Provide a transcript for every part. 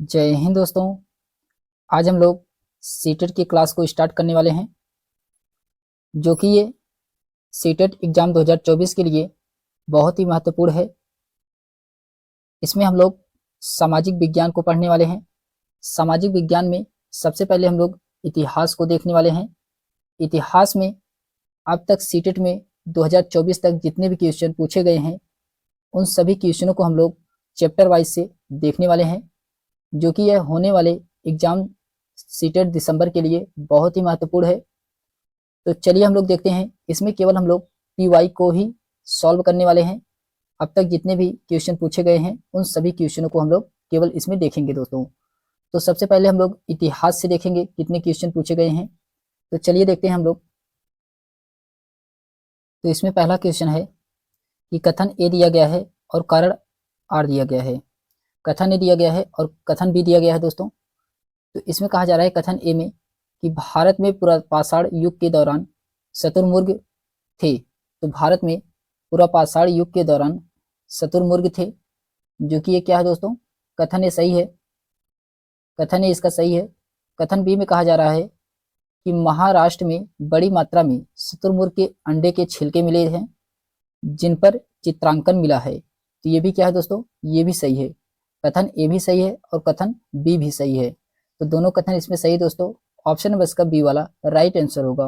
जय हिंद दोस्तों। आज हम लोग सीटेट की क्लास को स्टार्ट करने वाले हैं, जो कि ये सीटेट एग्ज़ाम 2024 के लिए बहुत ही महत्वपूर्ण है। इसमें हम लोग सामाजिक विज्ञान को पढ़ने वाले हैं। सामाजिक विज्ञान में सबसे पहले हम लोग इतिहास को देखने वाले हैं। इतिहास में अब तक सीटेट में 2024 तक जितने भी क्वेश्चन पूछे गए हैं, उन सभी क्वेश्चनों को हम लोग चैप्टर वाइज से देखने वाले हैं, जो कि यह होने वाले एग्ज़ाम सीटेट दिसंबर के लिए बहुत ही महत्वपूर्ण है। तो चलिए हम लोग देखते हैं। इसमें केवल हम लोग पीवाई को ही सॉल्व करने वाले हैं। अब तक जितने भी क्वेश्चन पूछे गए हैं, उन सभी क्वेश्चनों को हम लोग केवल इसमें देखेंगे दोस्तों। तो सबसे पहले हम लोग इतिहास से देखेंगे कितने क्वेश्चन पूछे गए हैं। तो चलिए देखते हैं हम लोग। तो इसमें पहला क्वेश्चन है कि कथन ए दिया गया है और कारण आर दिया गया है। कथन ए दिया गया है और कथन बी दिया गया है दोस्तों। तो इसमें कहा जा रहा है कथन ए में कि भारत में पुरापाषाण युग के दौरान शुतुरमुर्ग थे। तो भारत में पुरापाषाण युग के दौरान शुतुरमुर्ग थे, जो कि ये क्या है दोस्तों, कथन ए सही है। कथन ए इसका सही है। कथन बी में कहा जा रहा है कि महाराष्ट्र में बड़ी मात्रा में शुतुरमुर्ग के अंडे के छिलके मिले हैं, जिन पर चित्रांकन मिला है। तो ये भी क्या है दोस्तों, ये भी सही है। कथन ए भी सही है और कथन बी भी सही है। तो दोनों कथन इसमें सही दोस्तों। ऑप्शन नंबर इसका बी वाला राइट आंसर होगा।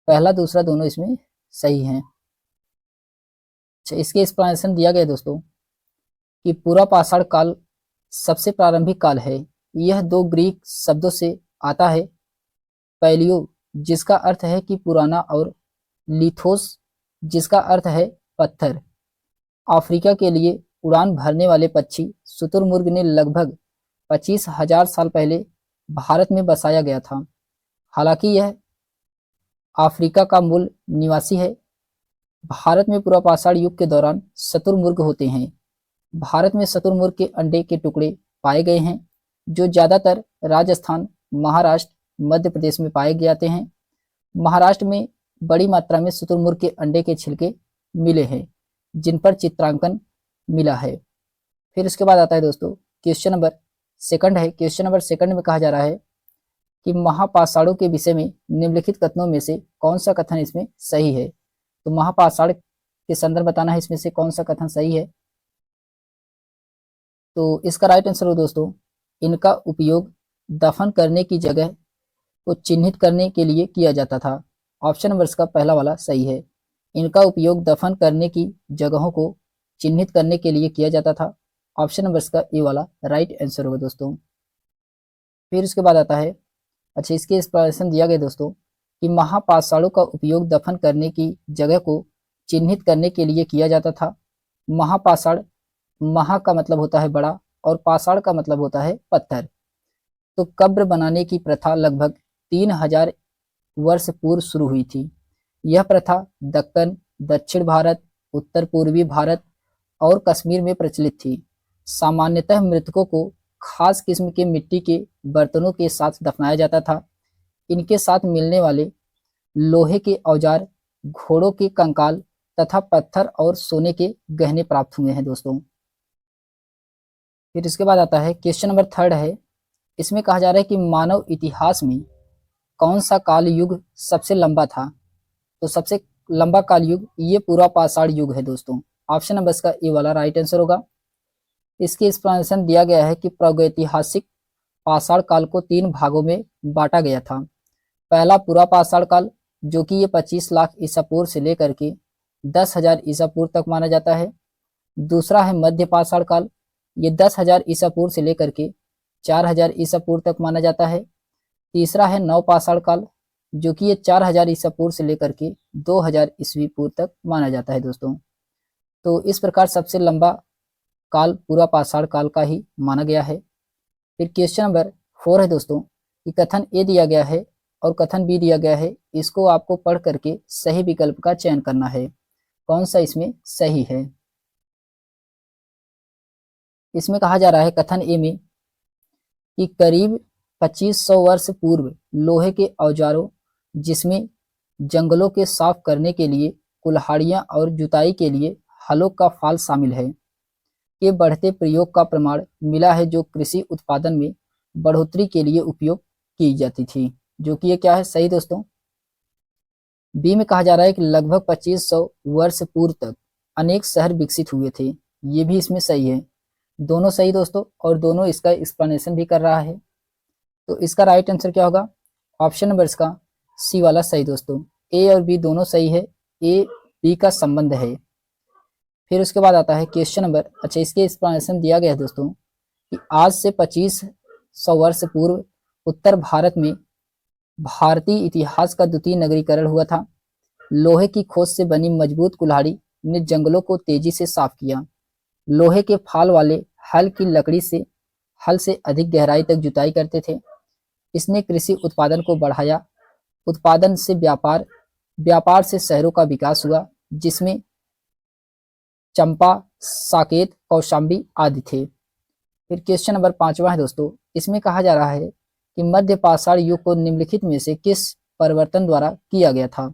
पहला दूसरा दोनों इसमें सही हैं। अच्छा, इसके एक्सप्लेनेशन दिया गया दोस्तों कि पुरापाषाण काल सबसे प्रारंभिक काल है। यह दो ग्रीक शब्दों से आता है। पैलियो, जिसका अर्थ है कि पुराना, और लिथोस, जिसका अर्थ है पत्थर। अफ्रीका के लिए उड़ान भरने वाले पक्षी शुतुरमुर्ग ने लगभग 25,000 साल पहले भारत में बसाया गया था। हालांकि यह अफ्रीका का मूल निवासी है। भारत में पुरापाषाण युग के दौरान शुतुरमुर्ग होते हैं। भारत में शुतुरमुर्ग के अंडे के टुकड़े पाए गए हैं, जो ज्यादातर राजस्थान, महाराष्ट्र, मध्य प्रदेश में पाए जाते हैं। महाराष्ट्र में बड़ी मात्रा में शुतुरमुर्ग के अंडे के छिलके मिले हैं, जिन पर चित्रांकन मिला है। फिर उसके बाद आता है दोस्तों क्वेश्चन नंबर सेकंड है। क्वेश्चन नंबर सेकंड में कहा जा रहा है कि महापाषाणों के विषय में निम्नलिखित कथनों में से कौन सा कथन इसमें सही है। तो महापाषाण के संदर्भ बताना है इसमें से कौन सा कथन सही है। तो इसका राइट आंसर हो दोस्तों, इनका उपयोग दफन करने की जगह को चिन्हित करने के लिए किया जाता था। ऑप्शन नंबर इसका पहला वाला सही है। इनका उपयोग दफन करने की जगहों को चिन्हित करने के लिए किया जाता था। ऑप्शन नंबर इसका ए वाला राइट आंसर होगा दोस्तों। फिर उसके बाद आता है, अच्छा, इसके एक्सप्लेनेशन दिया गया दोस्तों कि महापाषाणों का उपयोग दफन करने की जगह को चिन्हित करने के लिए किया जाता था। महापाषाण, महा का मतलब होता है बड़ा और पाषाण का मतलब होता है पत्थर। तो कब्र बनाने की प्रथा लगभग 3000 वर्ष पूर्व शुरू हुई थी। यह प्रथा दक्कन, दक्षिण भारत, उत्तर पूर्वी भारत और कश्मीर में प्रचलित थी। सामान्यतः मृतकों को खास किस्म के मिट्टी के बर्तनों के साथ दफनाया जाता था। इनके साथ मिलने वाले लोहे के औजार, घोड़ों के कंकाल तथा पत्थर और सोने के गहने प्राप्त हुए हैं दोस्तों। फिर इसके बाद आता है क्वेश्चन नंबर थर्ड है। इसमें कहा जा रहा है कि मानव इतिहास में कौन सा काल युग सबसे लंबा था। तो सबसे लंबा काल युग ये पुरापाषाण युग है दोस्तों। ऑप्शन नंबर इसका ए वाला राइट आंसर होगा। इसकी एक्सप्लेनेशन दिया गया है कि प्रागैतिहासिक पाषाण काल को 3 भागों में बांटा गया था। पहला पुरापाषाण काल, जो कि ये 25 लाख ईसा पूर्व से लेकर के 10,000 ईसा पूर्व तक माना जाता है। दूसरा है मध्य पाषाण काल, ये 10,000 ईसा पूर्व से लेकर के 4,000 ईसा पूर्व तक माना जाता है। तीसरा है नवपाषाण काल, जो कि ये 4,000 ईसा पूर्व से लेकर के 2,000 ईस्वी पूर्व तक माना जाता है दोस्तों। तो इस प्रकार सबसे लंबा काल पुरापाषाण काल का ही माना गया है। फिर क्वेश्चन नंबर 4 है दोस्तों कि कथन ए दिया गया है और कथन बी दिया गया है। इसको आपको पढ़ करके सही विकल्प का चयन करना है, कौन सा इसमें सही है। इसमें कहा जा रहा है कथन ए में कि करीब 2500 वर्ष पूर्व लोहे के औजारों, जिसमें जंगलों के साफ करने के लिए कुल्हाड़ियां और जुताई के लिए हलों का फाल शामिल है, के बढ़ते प्रयोग का प्रमाण मिला है, जो कृषि उत्पादन में बढ़ोतरी के लिए उपयोग की जाती थी। जो कि ये क्या है, सही दोस्तों। बी में कहा जा रहा है कि लगभग 2500 वर्ष पूर्व तक अनेक शहर विकसित हुए थे। ये भी इसमें सही है, दोनों सही दोस्तों, और दोनों इसका एक्सप्लेनेशन भी कर रहा है। तो इसका राइट आंसर क्या होगा, ऑप्शन नंबर इसका सी वाला सही दोस्तों। ए और बी दोनों सही है, ए बी का संबंध है। फिर उसके बाद आता है क्वेश्चन नंबर, अच्छा इसके एक्सप्लेनेशन दिया गया है दोस्तों कि आज से 2500 वर्ष पूर्व उत्तर भारत में भारतीय इतिहास का द्वितीय नगरीकरण हुआ था। लोहे की खोज से बनी मजबूत कुल्हाड़ी ने जंगलों को तेजी से साफ किया। लोहे के फाल वाले हल की लकड़ी से हल से अधिक गहराई तक जुताई करते थे। इसने कृषि उत्पादन को बढ़ाया। उत्पादन से व्यापार, व्यापार से शहरों का विकास हुआ, जिसमें चंपा, साकेत, कौशाम्बी आदि थे। फिर क्वेश्चन नंबर 5वां है दोस्तों, इसमें कहा जा रहा है कि मध्य पाषाण युग को निम्नलिखित में से किस परिवर्तन द्वारा किया गया था।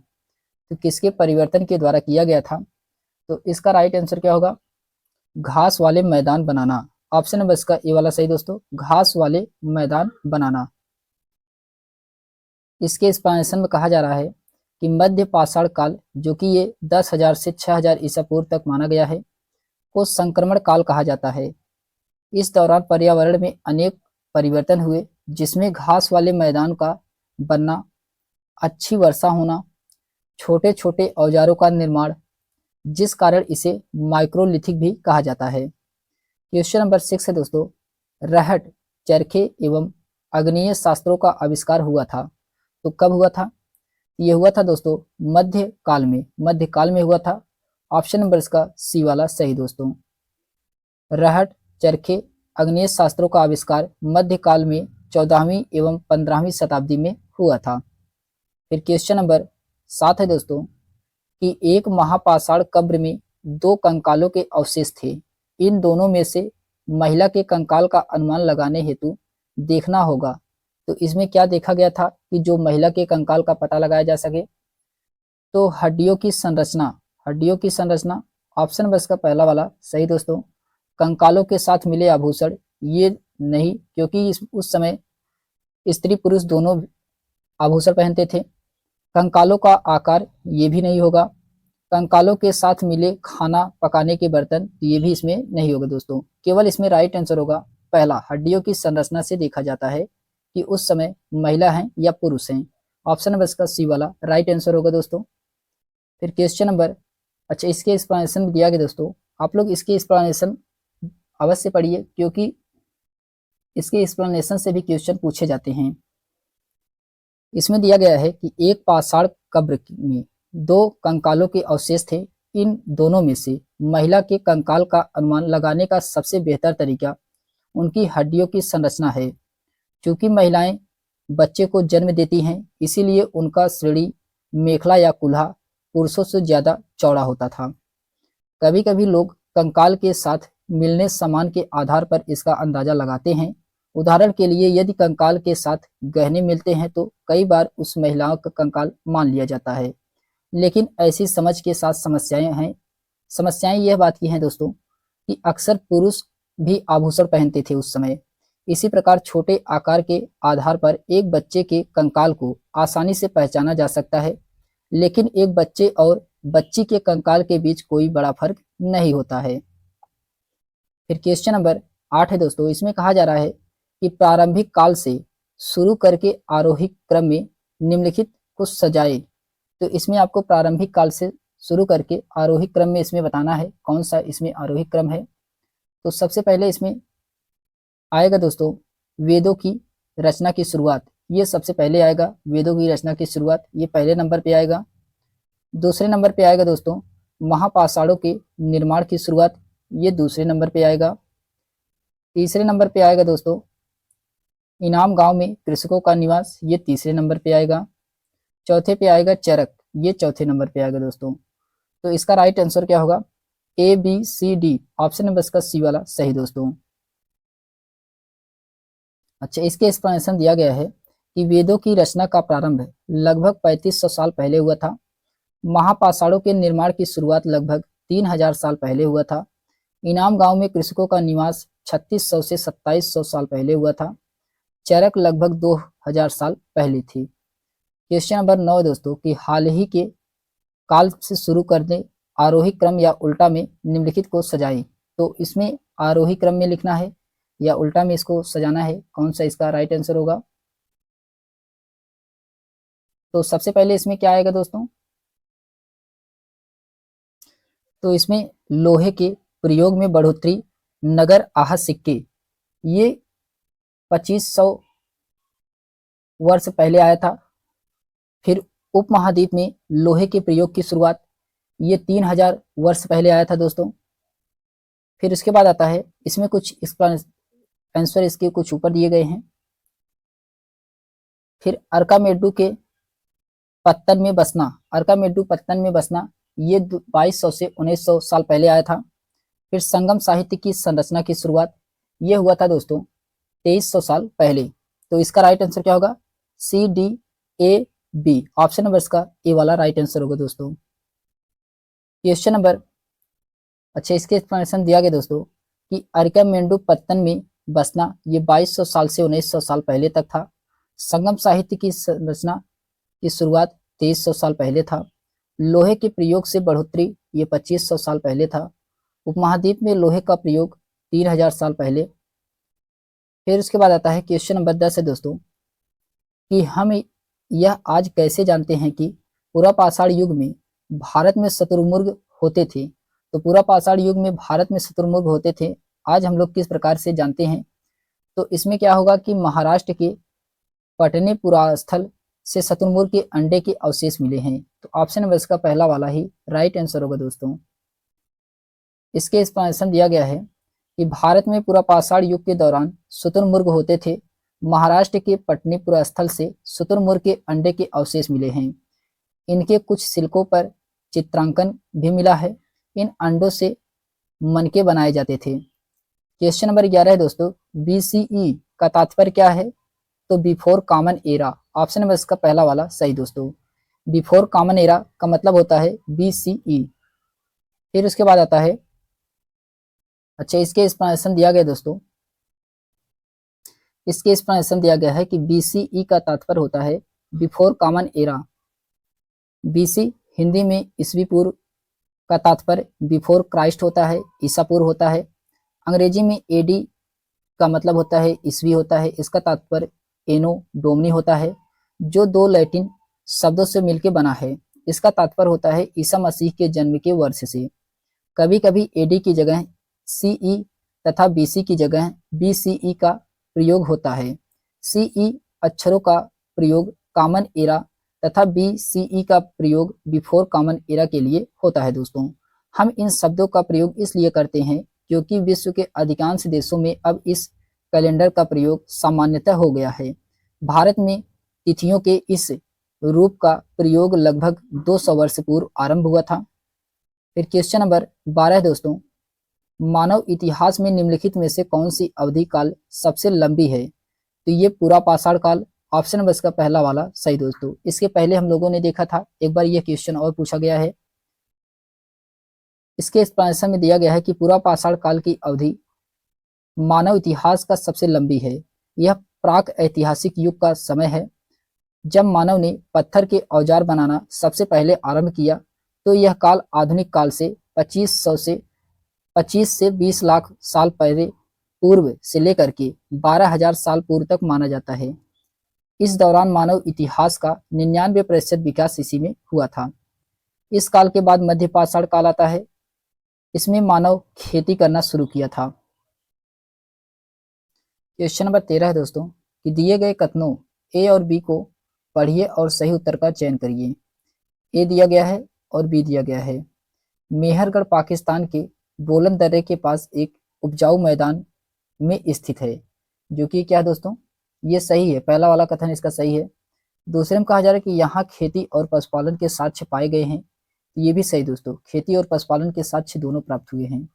तो किसके परिवर्तन के द्वारा किया गया था, तो इसका राइट आंसर क्या होगा, घास वाले मैदान बनाना। ऑप्शन नंबर इसका ए वाला सही दोस्तों, घास वाले मैदान बनाना। इसके एक्सप्लेनेशन में कहा जा रहा है कि मध्य पाषाण काल, जो कि ये 10,000 से 6,000 ईसा पूर्व तक माना गया है, को संक्रमण काल कहा जाता है। इस दौरान पर्यावरण में अनेक परिवर्तन हुए, जिसमें घास वाले मैदान का बनना, अच्छी वर्षा होना, छोटे छोटे औजारों का निर्माण, जिस कारण इसे माइक्रोलिथिक भी कहा जाता है। क्वेश्चन नंबर 6 है दोस्तों, रहट, चरखे एवं आग्नेय शास्त्रों का आविष्कार हुआ था। तो कब हुआ था, ये हुआ था दोस्तों मध्य काल में, मध्य काल में हुआ था। ऑप्शन नंबर इसका सी वाला सही दोस्तों। रहट, चरखे, आग्नेय शास्त्रों का आविष्कार मध्य काल में 14वीं एवं 15वीं शताब्दी में हुआ था। फिर क्वेश्चन नंबर 7 है दोस्तों कि एक महापाषाण कब्र में 2 कंकालों के अवशेष थे। इन दोनों में से महिला के कंकाल का अनुमान लगाने हेतु देखना होगा। तो इसमें क्या देखा गया था कि जो महिला के कंकाल का पता लगाया जा सके। तो हड्डियों की संरचना, हड्डियों की संरचना, ऑप्शन नंबर इसका पहला वाला सही दोस्तों। कंकालों के साथ मिले आभूषण, ये नहीं, क्योंकि उस समय स्त्री पुरुष दोनों आभूषण पहनते थे। कंकालों का आकार, ये भी नहीं होगा। कंकालों के साथ मिले खाना पकाने के बर्तन, ये भी इसमें नहीं होगा दोस्तों। केवल इसमें राइट आंसर होगा पहला, हड्डियों की संरचना से देखा जाता है कि उस समय महिला हैं या पुरुष हैं। ऑप्शन नंबर इसका सी वाला राइट आंसर होगा दोस्तों। फिर क्वेश्चन नंबर, अच्छा इसके एक्सप्लेनेशन दिया गया दोस्तों, आप लोग इसके एक्सप्लेनेशन अवश्य पढ़िए, क्योंकि इसके एक्सप्लेनेशन से भी क्वेश्चन पूछे जाते हैं। इसमें दिया गया है कि एक पाषाण कब्र में 2 कंकालों के अवशेष थे। इन दोनों में से महिला के कंकाल का अनुमान लगाने का सबसे बेहतर तरीका उनकी हड्डियों की संरचना है। चूंकि महिलाएं बच्चे को जन्म देती हैं, इसीलिए उनका श्रेणी, मेखला या कुल्हा पुरुषों से ज्यादा चौड़ा होता था। कभी कभी लोग कंकाल के साथ मिलने सामान के आधार पर इसका अंदाजा लगाते हैं। उदाहरण के लिए यदि कंकाल के साथ गहने मिलते हैं तो कई बार उस महिलाओं का कंकाल मान लिया जाता है। लेकिन ऐसी समझ के साथ समस्याएं हैं। समस्याएं यह बात की हैं दोस्तों कि अक्सर पुरुष भी आभूषण पहनते थे उस समय। इसी प्रकार छोटे आकार के आधार पर एक बच्चे के कंकाल को आसानी से पहचाना जा सकता है, लेकिन एक बच्चे और बच्ची के कंकाल के बीच कोई बड़ा फर्क नहीं होता है। फिर क्वेश्चन नंबर 8 है दोस्तों, इसमें कहा जा रहा है कि प्रारंभिक काल से शुरू करके आरोहिक क्रम में निम्नलिखित को सजाए। तो इसमें आपको प्रारंभिक काल से शुरू करके आरोहिक क्रम में इसमें बताना है कौन सा इसमें आरोहिक क्रम है। तो सबसे पहले इसमें आएगा दोस्तों वेदों की रचना की शुरुआत, ये सबसे पहले आएगा। वेदों की रचना की शुरुआत ये पहले नंबर पे आएगा। दूसरे नंबर पे आएगा दोस्तों महापाषाणों के निर्माण की शुरुआत, ये दूसरे नंबर पे आएगा। तीसरे नंबर पे आएगा दोस्तों इनाम गांव में कृषकों का निवास, ये तीसरे नंबर पे आएगा। चौथे पे आएगा चरक, ये चौथे नंबर पे आएगा दोस्तों। तो इसका राइट आंसर क्या होगा, A B C D, option number इसका सी वाला सही दोस्तों। अच्छा इसके एक्सप्लेनेशन दिया गया है कि वेदों की रचना का प्रारंभ लगभग 3500 साल पहले हुआ था। महापाषाणों के निर्माण की शुरुआत लगभग 3000 साल पहले हुआ था। इनाम गांव में कृषकों का निवास 3600 से 2700 साल पहले हुआ था। चरक लगभग 2000 साल पहले थी। क्वेश्चन नंबर 9 दोस्तों कि हाल ही के काल से शुरू करने आरोही क्रम या उल्टा में निम्नलिखित को सजाएं। तो इसमें आरोही क्रम में लिखना है या उल्टा में इसको सजाना है, कौन सा इसका राइट आंसर होगा। तो सबसे पहले इसमें क्या आएगा दोस्तों, तो इसमें लोहे के प्रयोग में बढ़ोतरी, नगर आहत सिक्के, ये 2500 वर्ष पहले आया था। फिर उपमहाद्वीप में लोहे के प्रयोग की शुरुआत, ये 3000 वर्ष पहले आया था दोस्तों। फिर इसके बाद आता है, इसमें कुछ इसका आंसर इसके कुछ ऊपर दिए गए हैं। फिर अर्कामेडू के पत्तन में बसना, अर्कामेडू पत्तन में बसना, ये 2200 से 1900 साल पहले आया था। फिर संगम साहित्य की संरचना की शुरुआत, ये हुआ था दोस्तों 2300 साल पहले। तो इसका राइट आंसर क्या होगा, C D A B, option number इसका ए वाला राइट आंसर होगा दोस्तों। क्वेश्चन नंबर, अच्छा इसके एक्सप्लेनेशन दिया गया दोस्तों कि अर्कामेडू पत्तन में बसना, ये 2200 साल से 1900 साल पहले तक था। संगम साहित्य की संरचना की शुरुआत 2300 साल पहले था। लोहे के प्रयोग से बढ़ोतरी, ये 2500 साल पहले था। उपमहाद्वीप में लोहे का प्रयोग 3000 साल पहले। फिर उसके बाद आता है क्वेश्चन नंबर 10 है दोस्तों कि हम यह आज कैसे जानते हैं कि पुरापाषाण युग में भारत में शुतुरमुर्ग होते थे। तो पुरापाषाण युग में भारत में शुतुरमुर्ग होते थे, आज हम लोग किस प्रकार से जानते हैं। तो इसमें क्या होगा कि महाराष्ट्र के पटने पुरास्थल से शुतुरमुर्ग के अंडे के अवशेष मिले हैं। तो ऑप्शन नंबर इसका पहला वाला ही राइट आंसर होगा दोस्तों। इसके एक्सप्लेनेशन दिया गया है कि भारत में पुरापाषाण युग के दौरान शुतुरमुर्ग होते थे। महाराष्ट्र के पटनीपुरा स्थल से शुतुरमुर्ग के अंडे के अवशेष मिले हैं। इनके कुछ सिक्कों पर चित्रांकन भी मिला है। इन अंडों से मनके बनाए जाते थे। क्वेश्चन नंबर 11 है दोस्तों, बीसीई का तात्पर्य क्या है। तो before common era, option number इसका पहला वाला सही दोस्तों। बिफोर कॉमन एरा का मतलब होता है बीसीई। फिर उसके बाद आता है, अच्छा इसके एक्सप्लेनेशन दिया गया दोस्तों, इसके एक्सप्लेनेशन दिया गया है कि बीसीई का तात्पर्य होता है before common era. BC Hindi में ईसवी पूर्व का तात्पर्य बिफोर क्राइस्ट होता है, ईसा पूर्व होता है। अंग्रेजी में एडी का मतलब होता है ईसवी होता है, इसका तात्पर्य एनो डोमनी होता है, जो दो लैटिन शब्दों से मिलकर बना है। इसका तात्पर्य होता है ईसा मसीह के जन्म के वर्ष से। कभी कभी एडी की जगह सीई तथा बीसी की जगह बीसीई का प्रयोग होता है। सीई अक्षरों का प्रयोग कॉमन एरा तथा बीसीई का प्रयोग बिफोर कॉमन एरा के लिए होता है दोस्तों। हम इन शब्दों का प्रयोग इसलिए करते हैं क्योंकि विश्व के अधिकांश देशों में अब इस कैलेंडर का प्रयोग सामान्यतः हो गया है। भारत में तिथियों के इस रूप का प्रयोग लगभग 200 वर्ष पूर्व आरंभ हुआ था। फिर क्वेश्चन नंबर 12 दोस्तों, मानव इतिहास में निम्नलिखित में से कौन सी अवधि काल सबसे लंबी है। तो ये पुरापाषाण काल, ऑप्शन नंबर इसका पहला वाला सही दोस्तों। इसके पहले हम लोगों ने देखा था, एक बार ये क्वेश्चन और पूछा गया है। इसके एक्सप्लेनेशन में दिया गया है कि पुरापाषाण काल की अवधि मानव इतिहास का सबसे लंबी है। यह प्राक ऐतिहासिक युग का समय है, जब मानव ने पत्थर के औजार बनाना सबसे पहले आरंभ किया। तो यह काल आधुनिक काल से 25 से 20 लाख साल पहले पूर्व से लेकर के 12,000 साल पूर्व तक माना जाता है। इस दौरान मानव इतिहास का 99% विकास इसी में हुआ था। इस काल के बाद मध्यपाषाण काल आता है। इसमें मानव खेती करना शुरू किया था। क्वेश्चन नंबर 13 है दोस्तों कि दिए गए कथनों ए और बी को पढ़िए और सही उत्तर का चयन करिए। ए दिया गया है और बी दिया गया है। मेहरगढ़ पाकिस्तान के बोलन दर्रे के पास एक उपजाऊ मैदान में स्थित है, जो कि क्या है दोस्तों, ये सही है, पहला वाला कथन इसका सही है। दूसरे में कहा जा रहा है कि यहाँ खेती और पशुपालन के साक्ष्य पाए गए हैं, ये भी सही दोस्तों, खेती और पशुपालन के साक्ष्य दोनों प्राप्त हुए हैं।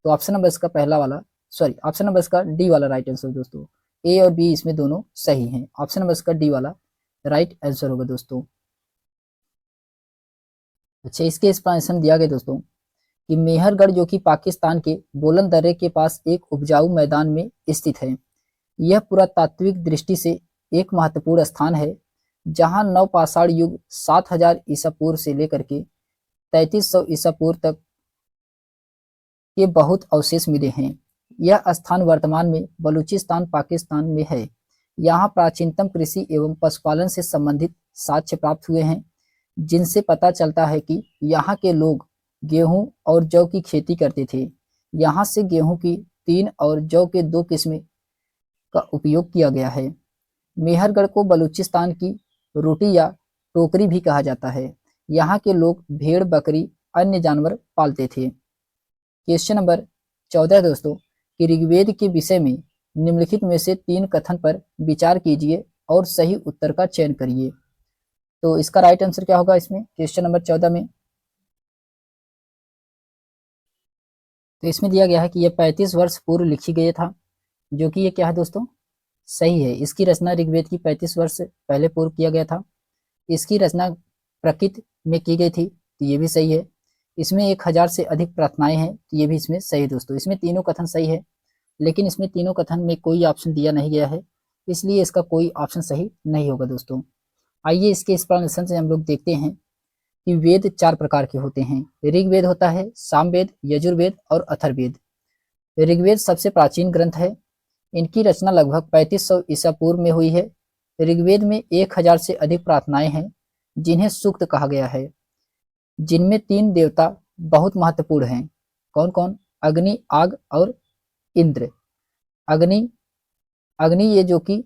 तो ऑप्शन नंबर इसका पहला वाला ऑप्शन नंबर इसका डी वाला राइट आंसर दोस्तों। ए और बी इसमें दोनों सही हैं, ऑप्शन नंबर इसका डी वाला राइट आंसर होगा दोस्तों। अच्छा इसके एक्सप्लेनेशन दिया गया दोस्तों कि मेहरगढ़ जो कि पाकिस्तान के बोलन दर्रे के पास एक उपजाऊ मैदान में स्थित है। यह पुरातात्विक दृष्टि से एक महत्वपूर्ण स्थान है जहां नवपाषाण युग 7000 ईसा पूर्व से लेकर के 3300 ईसा पूर्व तक के बहुत अवशेष मिले हैं। यह स्थान वर्तमान में बलूचिस्तान पाकिस्तान में है। यहाँ प्राचीनतम कृषि एवं पशुपालन से संबंधित साक्ष्य प्राप्त हुए हैं, जिनसे पता चलता है कि यहाँ के लोग गेहूं और जौ की खेती करते थे। यहाँ से गेहूं की 3 और जौ के 2 किस्में का उपयोग किया गया है। मेहरगढ़ को बलूचिस्तान की रोटी या टोकरी भी कहा जाता है। यहाँ के लोग भेड़, बकरी, अन्य जानवर पालते थे। क्वेश्चन नंबर 14 दोस्तों कि ऋग्वेद के विषय में निम्नलिखित में से 3 कथन पर विचार कीजिए और सही उत्तर का चयन करिए। तो इसका राइट आंसर क्या होगा इसमें क्वेश्चन नंबर 14 में? तो इसमें दिया गया है कि यह 35 वर्ष पूर्व लिखी गई था, जो कि ये क्या है दोस्तों? सही है। इसकी रचना ऋग्वेद की 35 वर्ष पहले पूर्व किया गया था। इसकी रचना प्रकृति में की गई थी, तो ये भी सही है। इसमें 1000 से अधिक प्रार्थनाएं हैं, तो ये भी इसमें सही है दोस्तों। इसमें तीनों कथन सही है, लेकिन इसमें तीनों कथन में कोई ऑप्शन दिया नहीं गया है, इसलिए इसका कोई ऑप्शन सही नहीं होगा दोस्तों। आइए इसके एक्सप्लेनेशन से हम लोग देखते हैं कि वेद 4 प्रकार के होते हैं। ऋग्वेद होता है, सामवेद, यजुर्वेद और अथर्ववेद। ऋग्वेद सबसे प्राचीन ग्रंथ है। इनकी रचना लगभग 3500 ईसा पूर्व में हुई है। ऋग्वेद में 1000 से अधिक प्रार्थनाएं हैं, जिन्हें सूक्त कहा गया है, जिनमें 3 देवता बहुत महत्वपूर्ण हैं। कौन कौन? अग्नि, आग और इंद्र। अग्नि अग्नि ये जो कि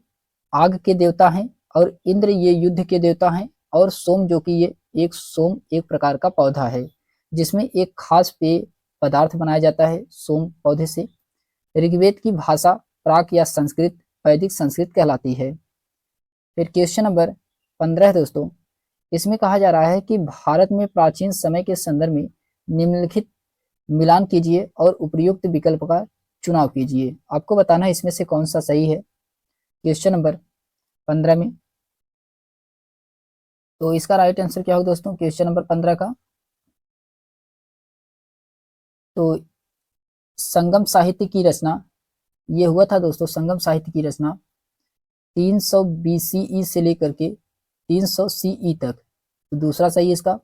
आग के देवता हैं, और इंद्र ये युद्ध के देवता हैं, और सोम जो कि ये एक प्रकार का पौधा है, जिसमें एक खास पेय पदार्थ बनाया जाता है सोम पौधे से। ऋग्वेद की भाषा प्राक या संस्कृत, वैदिक संस्कृत कहलाती है। फिर क्वेश्चन नंबर 15 दोस्तों, इसमें कहा जा रहा है कि भारत में प्राचीन समय के संदर्भ में निम्नलिखित मिलान कीजिए और उपयुक्त विकल्प का चुनाव कीजिए। आपको बताना है इसमें से कौन सा सही है क्वेश्चन नंबर 15 में। तो इसका राइट आंसर क्या होगा दोस्तों क्वेश्चन नंबर 15 का? तो संगम साहित्य की रचना ये हुआ था दोस्तों। संगम साहित्य की रचना 300 BCE से लेकर के 300 CE तक। तो दूसरा सही है इसका।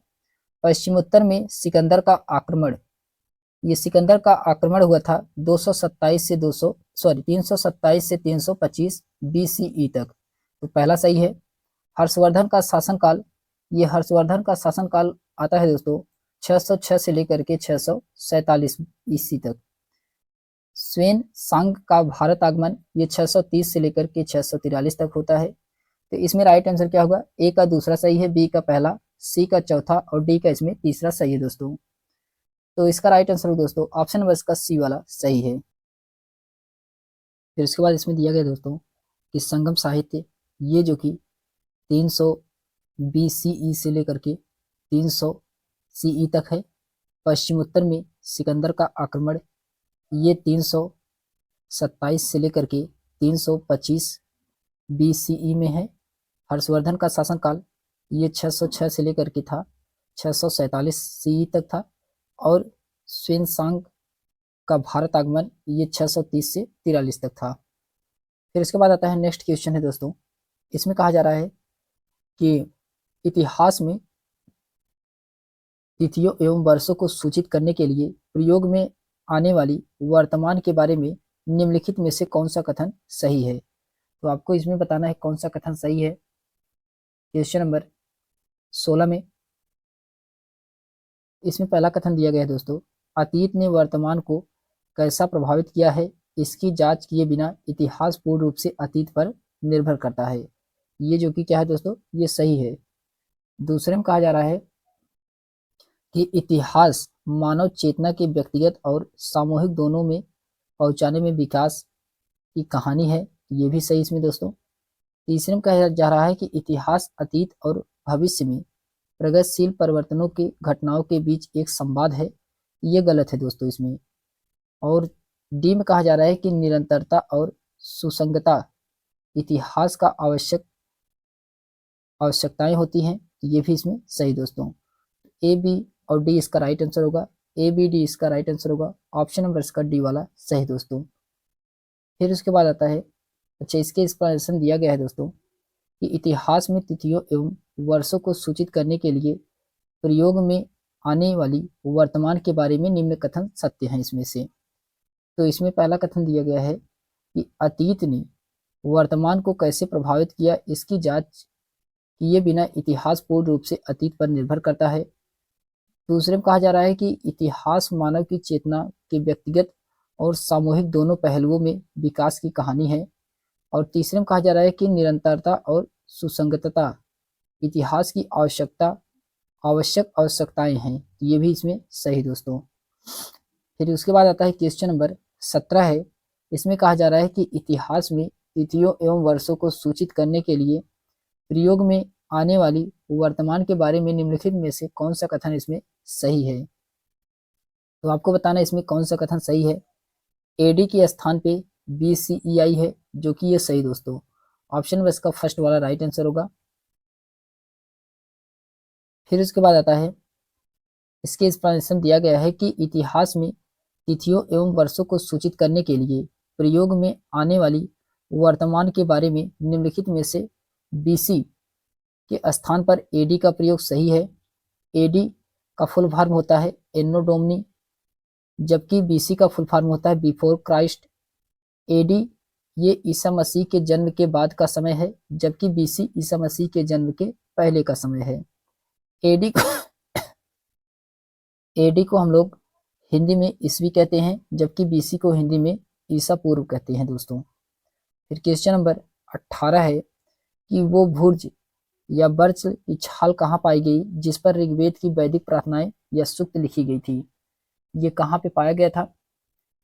पश्चिमोत्तर में सिकंदर का आक्रमण, ये सिकंदर का आक्रमण हुआ था 327 से 325 BCE तक। तो पहला सही है। हर्षवर्धन का शासनकाल, ये हर्षवर्धन का शासनकाल आता है दोस्तों 606 से लेकर के 647 ईस्वी तक। स्वेन सांग का भारत आगमन ये 630 से लेकर के 643 तक होता है। तो इसमें राइट आंसर क्या होगा? ए का दूसरा सही है, बी का पहला, सी का चौथा और डी का इसमें तीसरा सही है दोस्तों। तो इसका राइट आंसर दोस्तों ऑप्शन नंबर इसका सी वाला सही है। फिर उसके बाद इसमें दिया गया दोस्तों कि संगम साहित्य ये जो कि 300 BCE से लेकर के 300 CE तक है। पश्चिमोत्तर में सिकंदर का आक्रमण ये 327 से लेकर के 325 BCE में है। हर्षवर्धन का शासनकाल ये 606 से लेकर के था 647 CE तक था, और स्वेनसांग का भारत आगमन ये 630 से 43 तक था। फिर इसके बाद आता है नेक्स्ट क्वेश्चन है दोस्तों। इसमें कहा जा रहा है कि इतिहास में तिथियों एवं वर्षों को सूचित करने के लिए प्रयोग में आने वाली वर्तमान के बारे में निम्नलिखित में से कौन सा कथन सही है। तो आपको इसमें बताना है कौन सा कथन सही है क्वेश्चन नंबर 16 में। इसमें पहला कथन दिया गया है दोस्तों, अतीत ने वर्तमान को कैसा प्रभावित किया है, इसकी जांच किए बिना इतिहास पूर्ण रूप से अतीत पर निर्भर करता है। ये जो कि क्या है दोस्तों, ये सही है। दूसरे में कहा जा रहा है कि इतिहास मानव चेतना के व्यक्तिगत और सामूहिक दोनों में पहुंचाने में विकास की कहानी है। ये भी सही इसमें दोस्तों। तीसरे में कहा जा रहा है कि इतिहास अतीत और भविष्य में प्रगतिशील परिवर्तनों की घटनाओं के बीच एक संवाद है। ये गलत है दोस्तों इसमें। और डी में कहा जा रहा है कि निरंतरता और सुसंगतता इतिहास का आवश्यकताएं होती हैं। ये भी इसमें सही दोस्तों। ए, बी और डी इसका राइट आंसर होगा। ए बी डी इसका राइट आंसर होगा। ऑप्शन नंबर इसका डी वाला सही दोस्तों। फिर उसके बाद आता है, अच्छा इसके एक्सप्लेनेशन दिया गया है दोस्तों कि इतिहास में तिथियों एवं वर्षों को सूचित करने के लिए प्रयोग में आने वाली वर्तमान के बारे में निम्न कथन सत्य हैं इसमें से। तो इसमें पहला कथन दिया गया है कि अतीत ने वर्तमान को कैसे प्रभावित किया, इसकी जांच किए बिना इतिहास पूर्ण रूप से अतीत पर निर्भर करता है। दूसरे में कहा जा रहा है कि इतिहास मानव की चेतना के व्यक्तिगत और सामूहिक दोनों पहलुओं में विकास की कहानी है। और तीसरे में कहा जा रहा है कि निरंतरता और सुसंगतता इतिहास की आवश्यक आवश्यकताएं हैं। ये भी इसमें सही दोस्तों। फिर उसके बाद आता है क्वेश्चन नंबर 17 है। इसमें कहा जा रहा है कि इतिहास में तिथियों एवं वर्षों को सूचित करने के लिए प्रयोग में आने वाली वर्तमान के बारे में निम्नलिखित में से कौन सा कथन इसमें सही है। तो आपको बताना इसमें कौन सा कथन सही है। एडी के स्थान पे BCEI है, जो कि ये सही दोस्तों। ऑप्शन में इसका फर्स्ट वाला राइट आंसर होगा। फिर उसके बाद आता है, इसके एक्सप्लेनेशन दिया गया है कि इतिहास में तिथियों एवं वर्षों को सूचित करने के लिए प्रयोग में आने वाली वर्तमान के बारे में निम्नलिखित में से BC के स्थान पर AD का प्रयोग सही है। AD का फुल फॉर्म होता है एनो डोमिनी, जबकि BC का फुल फॉर्म होता है बिफोर क्राइस्ट। AD ये ईसा मसीह के जन्म के बाद का समय है, जबकि BC ईसा मसीह के जन्म के पहले का समय है। AD को हम लोग हिंदी में ईस्वी कहते हैं, जबकि BC को हिंदी में ईसा पूर्व कहते हैं दोस्तों। फिर क्वेश्चन नंबर 18 है कि वो भुर्ज या बर्च की छाल कहाँ पाई गई जिस पर ऋग्वेद की वैदिक प्रार्थनाएं या सूक्त लिखी गई थी। ये कहाँ पे पाया गया था।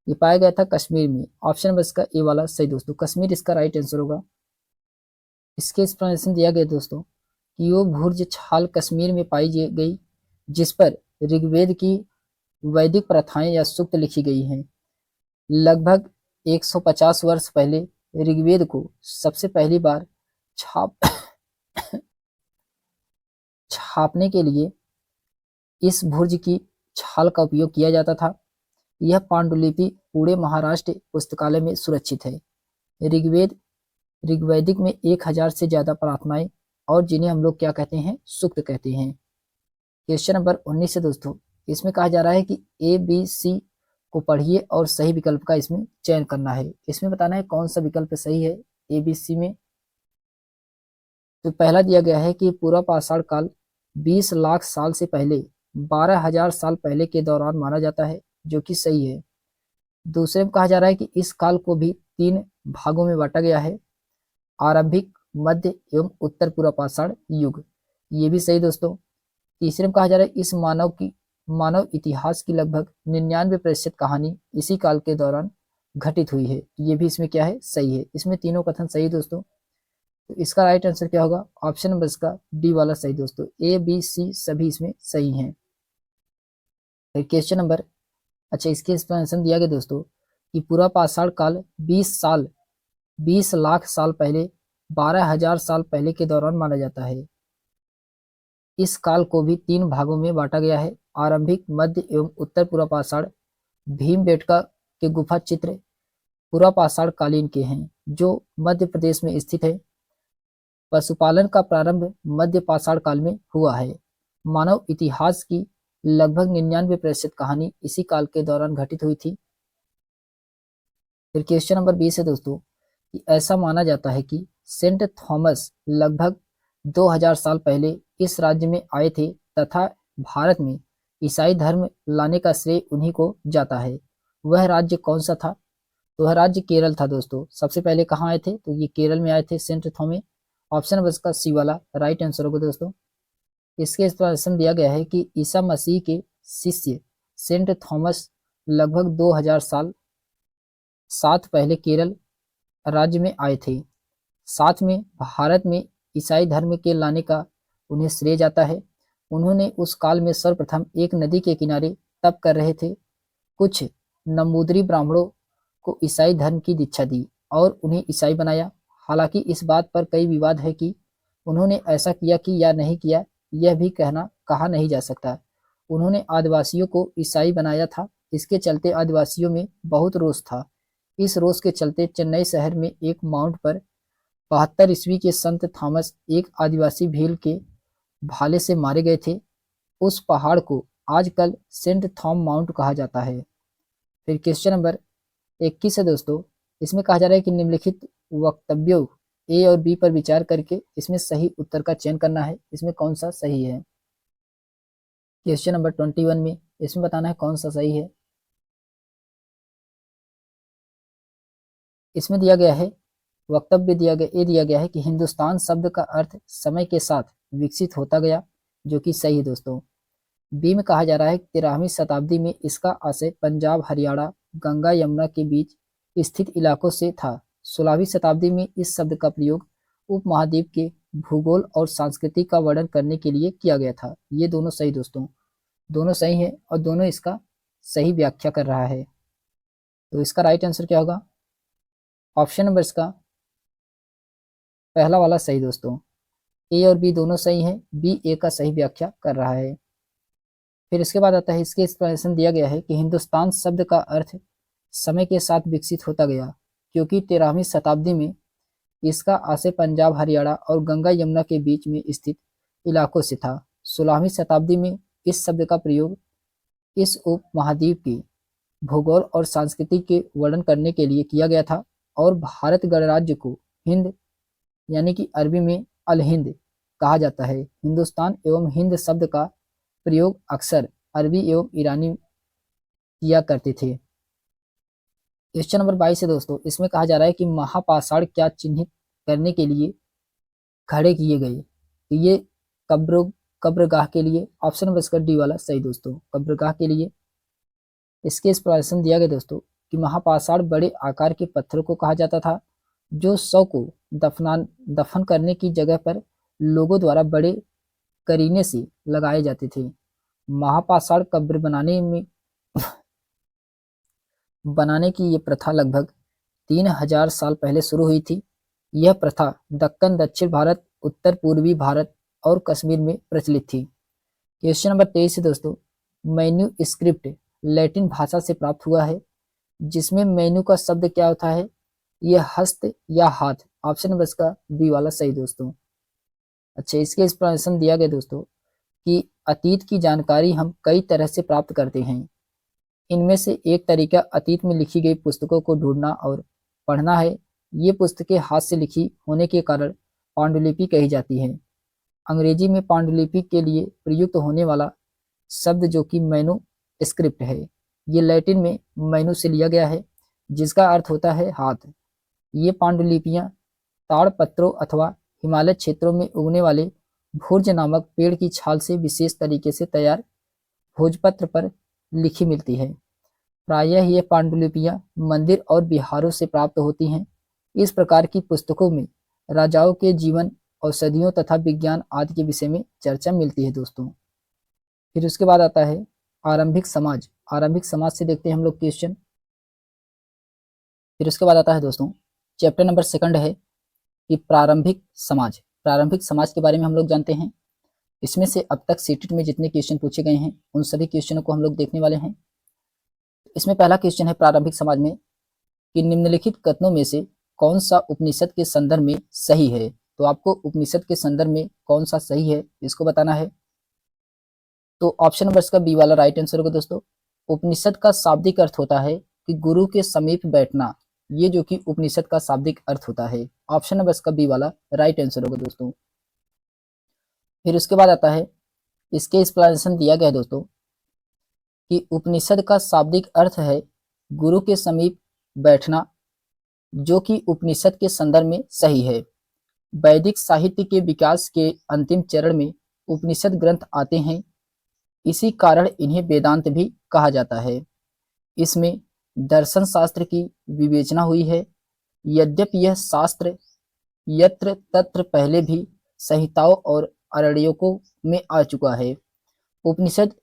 ये पाया गया था कश्मीर में। ऑप्शन नंबर इसका ए वाला सही दोस्तों। कश्मीर इसका राइट आंसर होगा। इसके एक्सप्लेनेशन दिया गया दोस्तों कि वो भुर्ज छाल कश्मीर में पाई गई जिस पर ऋग्वेद की वैदिक प्रथाएं या सूक्त लिखी गई हैं। लगभग 150 वर्ष पहले ऋग्वेद को सबसे पहली बार छापने के लिए इस भुर्ज की छाल का उपयोग किया जाता था। यह पांडुलिपि पूरे महाराष्ट्र पुस्तकालय में सुरक्षित है। ऋग्वैदिक में 1000 से ज्यादा प्रार्थनाएं और जिन्हें हम लोग क्या कहते हैं, सूक्त कहते हैं। क्वेश्चन नंबर 19 है दोस्तों। इसमें कहा जा रहा है कि ABC को पढ़िए और सही विकल्प का इसमें चयन करना है। इसमें बताना है कौन सा विकल्प सही है ABC में। तो पहला दिया गया है कि पूरा पाषाण काल 20 लाख साल से पहले 12,000 साल पहले के दौरान माना जाता है, जो कि सही है। दूसरे में कहा जा रहा है कि इस काल को भी 3 भागों में बांटा गया है, आरंभिक, मध्य एवं उत्तर पूर्व पाषाण युग। ये भी सही दोस्तों। तीसरे में कहा जा रहा है इस मानव इतिहास की लगभग 99% कहानी इसी काल के दौरान घटित हुई है। ये भी इसमें क्या है, सही है। इसमें तीनों कथन सही दोस्तों। तो इसका राइट आंसर क्या होगा। ऑप्शन नंबर इसका डी वाला सही दोस्तों। ABC सभी इसमें सही हैं। फिर क्वेश्चन नंबर, अच्छा इसके एक्सप्लेनेशन दिया गया दोस्तों कि पूरा पाषाण काल 20 लाख साल पहले 12,000 साल पहले के दौरान माना जाता है। इस काल को भी 3 भागों में बांटा गया है, आरंभिक, मध्य एवं उत्तर पूर्व पाषाण। भीमबेटका के गुफा चित्र पूर्व पाषाण कालीन के हैं, जो मध्य प्रदेश में स्थित है। पशुपालन का प्रारंभ मध्य पाषाण काल में हुआ है। मानव इतिहास की लगभग 99% कहानी इसी काल के दौरान घटित हुई थी। फिर क्वेश्चन नंबर 20 है दोस्तों कि ऐसा माना जाता है कि सेंट थॉमस लगभग 2000 साल पहले इस राज्य में आए थे तथा भारत में ईसाई धर्म लाने का श्रेय उन्हीं को जाता है। वह राज्य कौन सा था। तो वह राज्य केरल था दोस्तों। सबसे पहले कहाँ आए थे, तो ये केरल में आए थे सेंट थॉमस। ऑप्शन नंबर इसका सी वाला राइट आंसर होगा दोस्तों। इसके एक्सप्लेनेशन दिया गया है कि ईसा मसीह के शिष्य सेंट थॉमस लगभग 2000 साल पहले केरल राज्य में आए थे। साथ में भारत में ईसाई धर्म के लाने का उन्हें श्रेय जाता है। उन्होंने उस काल में सर्वप्रथम एक नदी के किनारे तप कर रहे थे। कुछ नमूद्री ब्राह्मणों को ईसाई धर्म की दीक्षा दी और उन्हें ईसाई बनाया। हालांकि इस बात पर कई विवाद है कि उन्होंने ऐसा किया कि या नहीं किया, यह भी कहा नहीं जा सकता। उन्होंने आदिवासियों को ईसाई बनाया था। इसके चलते आदिवासियों में बहुत रोष था। इस रोष के चलते चेन्नई शहर में एक माउंट पर 72 ईस्वी के संत थॉमस एक आदिवासी भील के भाले से मारे गए थे। उस पहाड़ को आजकल सेंट थॉम माउंट कहा जाता है। फिर क्वेश्चन नंबर 21 है दोस्तों। इसमें कहा जा रहा है कि निम्नलिखित वक्तव्यों ए और बी पर विचार करके इसमें सही उत्तर का चयन करना है। इसमें कौन सा सही है। क्वेश्चन नंबर 21 में इसमें बताना है कौन सा सही है। इसमें दिया गया है, वक्तव्य दिया गया है कि हिंदुस्तान शब्द का अर्थ समय के साथ विकसित होता गया, जो कि सही है दोस्तों। बी में कहा जा रहा है 13वीं शताब्दी में इसका आशय पंजाब, हरियाणा, गंगा यमुना के बीच स्थित इलाकों से था। 16वीं शताब्दी में इस शब्द का प्रयोग उपमहाद्वीप के भूगोल और संस्कृति का वर्णन करने के लिए किया गया था। ये दोनों सही दोस्तों, दोनों सही है और दोनों इसका सही व्याख्या कर रहा है। तो इसका राइट आंसर क्या होगा। ऑप्शन नंबर इसका पहला वाला सही दोस्तों। ए और बी दोनों सही हैं, बी ए का सही व्याख्या कर रहा है। फिर इसके बाद आता है, इसके एक्सप्लेनेशन दिया गया है कि हिंदुस्तान शब्द का अर्थ समय के साथ विकसित होता गया, क्योंकि 13वीं शताब्दी में इसका आशय पंजाब, हरियाणा और गंगा यमुना के बीच में स्थित इलाकों से था। 16वीं शताब्दी में इस शब्द का प्रयोग इस उपमहाद्वीप के भूगोल और संस्कृति के वर्णन करने के लिए किया गया था और भारत गणराज्य को हिंद यानी कि अरबी में अल हिंद कहा जाता है। हिंदुस्तान एवं हिंद शब्द का प्रयोग अक्सर अरबी एवं ईरानी किया करते थे। क्वेश्चन नंबर 22 है दोस्तों। इसमें कहा जा रहा है कि महापाषाण क्या चिन्हित करने के लिए खड़े किए गए। तो ये कब्रगाह के लिए। ऑप्शन नंबर इसका डी वाला सही दोस्तों, कब्रगाह के लिए। इसके एक्सप्लेनेशन दिया गया दोस्तों कि महापाषाण बड़े आकार के पत्थरों को कहा जाता था, जो शव को दफन करने की जगह पर लोगों द्वारा बड़े करीने से लगाए जाते थे। महापाषाण कब्र बनाने की ये प्रथा लगभग 3000 साल पहले शुरू हुई थी। यह प्रथा दक्कन, दक्षिण भारत, उत्तर पूर्वी भारत और कश्मीर में प्रचलित थी। क्वेश्चन नंबर 23 दोस्तों। मैन्यूस्क्रिप्ट लैटिन भाषा से प्राप्त हुआ है, जिसमें मैन्यू का शब्द क्या होता है, यह हस्त या हाथ। ऑप्शन नंबर इसका बी वाला सही दोस्तों। अच्छा, इसके एक्सप्लेनेशन दिया गया दोस्तों कि अतीत की जानकारी हम कई तरह से प्राप्त करते हैं। इनमें से एक तरीका अतीत में लिखी गई पुस्तकों को ढूंढना और पढ़ना है। ये पुस्तकें हाथ से लिखी होने के कारण पांडुलिपि कही जाती है। अंग्रेजी में पांडुलिपि के लिए प्रयुक्त होने वाला शब्द जो कि मैन्यूस्क्रिप्ट है, ये लैटिन में मैन्यू से लिया गया है, जिसका अर्थ होता है हाथ। ये पांडुलिपियां ताड़पत्रों अथवा हिमालय क्षेत्रों में उगने वाले भोज नामक पेड़ की छाल से विशेष तरीके से तैयार भोजपत्र पर लिखी मिलती है। प्रायः ये पांडुलिपियां मंदिर और विहारों से प्राप्त होती हैं। इस प्रकार की पुस्तकों में राजाओं के जीवन, औषधियों तथा विज्ञान आदि के विषय में चर्चा मिलती है दोस्तों। फिर उसके बाद आता है आरंभिक समाज। आरंभिक समाज से देखते हैं हम लोग क्वेश्चन। फिर उसके बाद आता है दोस्तों चैप्टर नंबर 2 है कि प्रारंभिक समाज। प्रारंभिक समाज के बारे में हम लोग जानते हैं। इसमें से अब तक सीटेट में जितने क्वेश्चन पूछे गए हैं उन सभी क्वेश्चनों को हम लोग देखने वाले हैं। इसमें पहला क्वेश्चन है प्रारंभिक समाज में कि निम्नलिखित कथनों में से कौन सा उपनिषद के संदर्भ में सही है। तो आपको उपनिषद के संदर्भ में कौन सा सही है इसको बताना है। तो ऑप्शन नंबर इसका बी वाला राइट आंसर होगा दोस्तों। उपनिषद का शाब्दिक अर्थ होता है कि गुरु के समीप बैठना, ये जो कि उपनिषद का शाब्दिक अर्थ होता है। ऑप्शन नंबर इसका बी वाला राइट आंसर होगा दोस्तों। फिर उसके बाद आता है, इसके एक्सप्लेनेशन दिया गया है दोस्तों कि उपनिषद का शाब्दिक अर्थ है गुरु के समीप बैठना, जो कि उपनिषद के संदर्भ में सही है। वैदिक साहित्य के विकास के अंतिम चरण में उपनिषद ग्रंथ आते हैं, इसी कारण इन्हें वेदांत भी कहा जाता है। इसमें दर्शन शास्त्र की विवेचना हुई है। यद्यपि यह शास्त्र यत्र तत्र पहले भी संहिताओं और आरण्यकों में आ चुका है। उपनिषद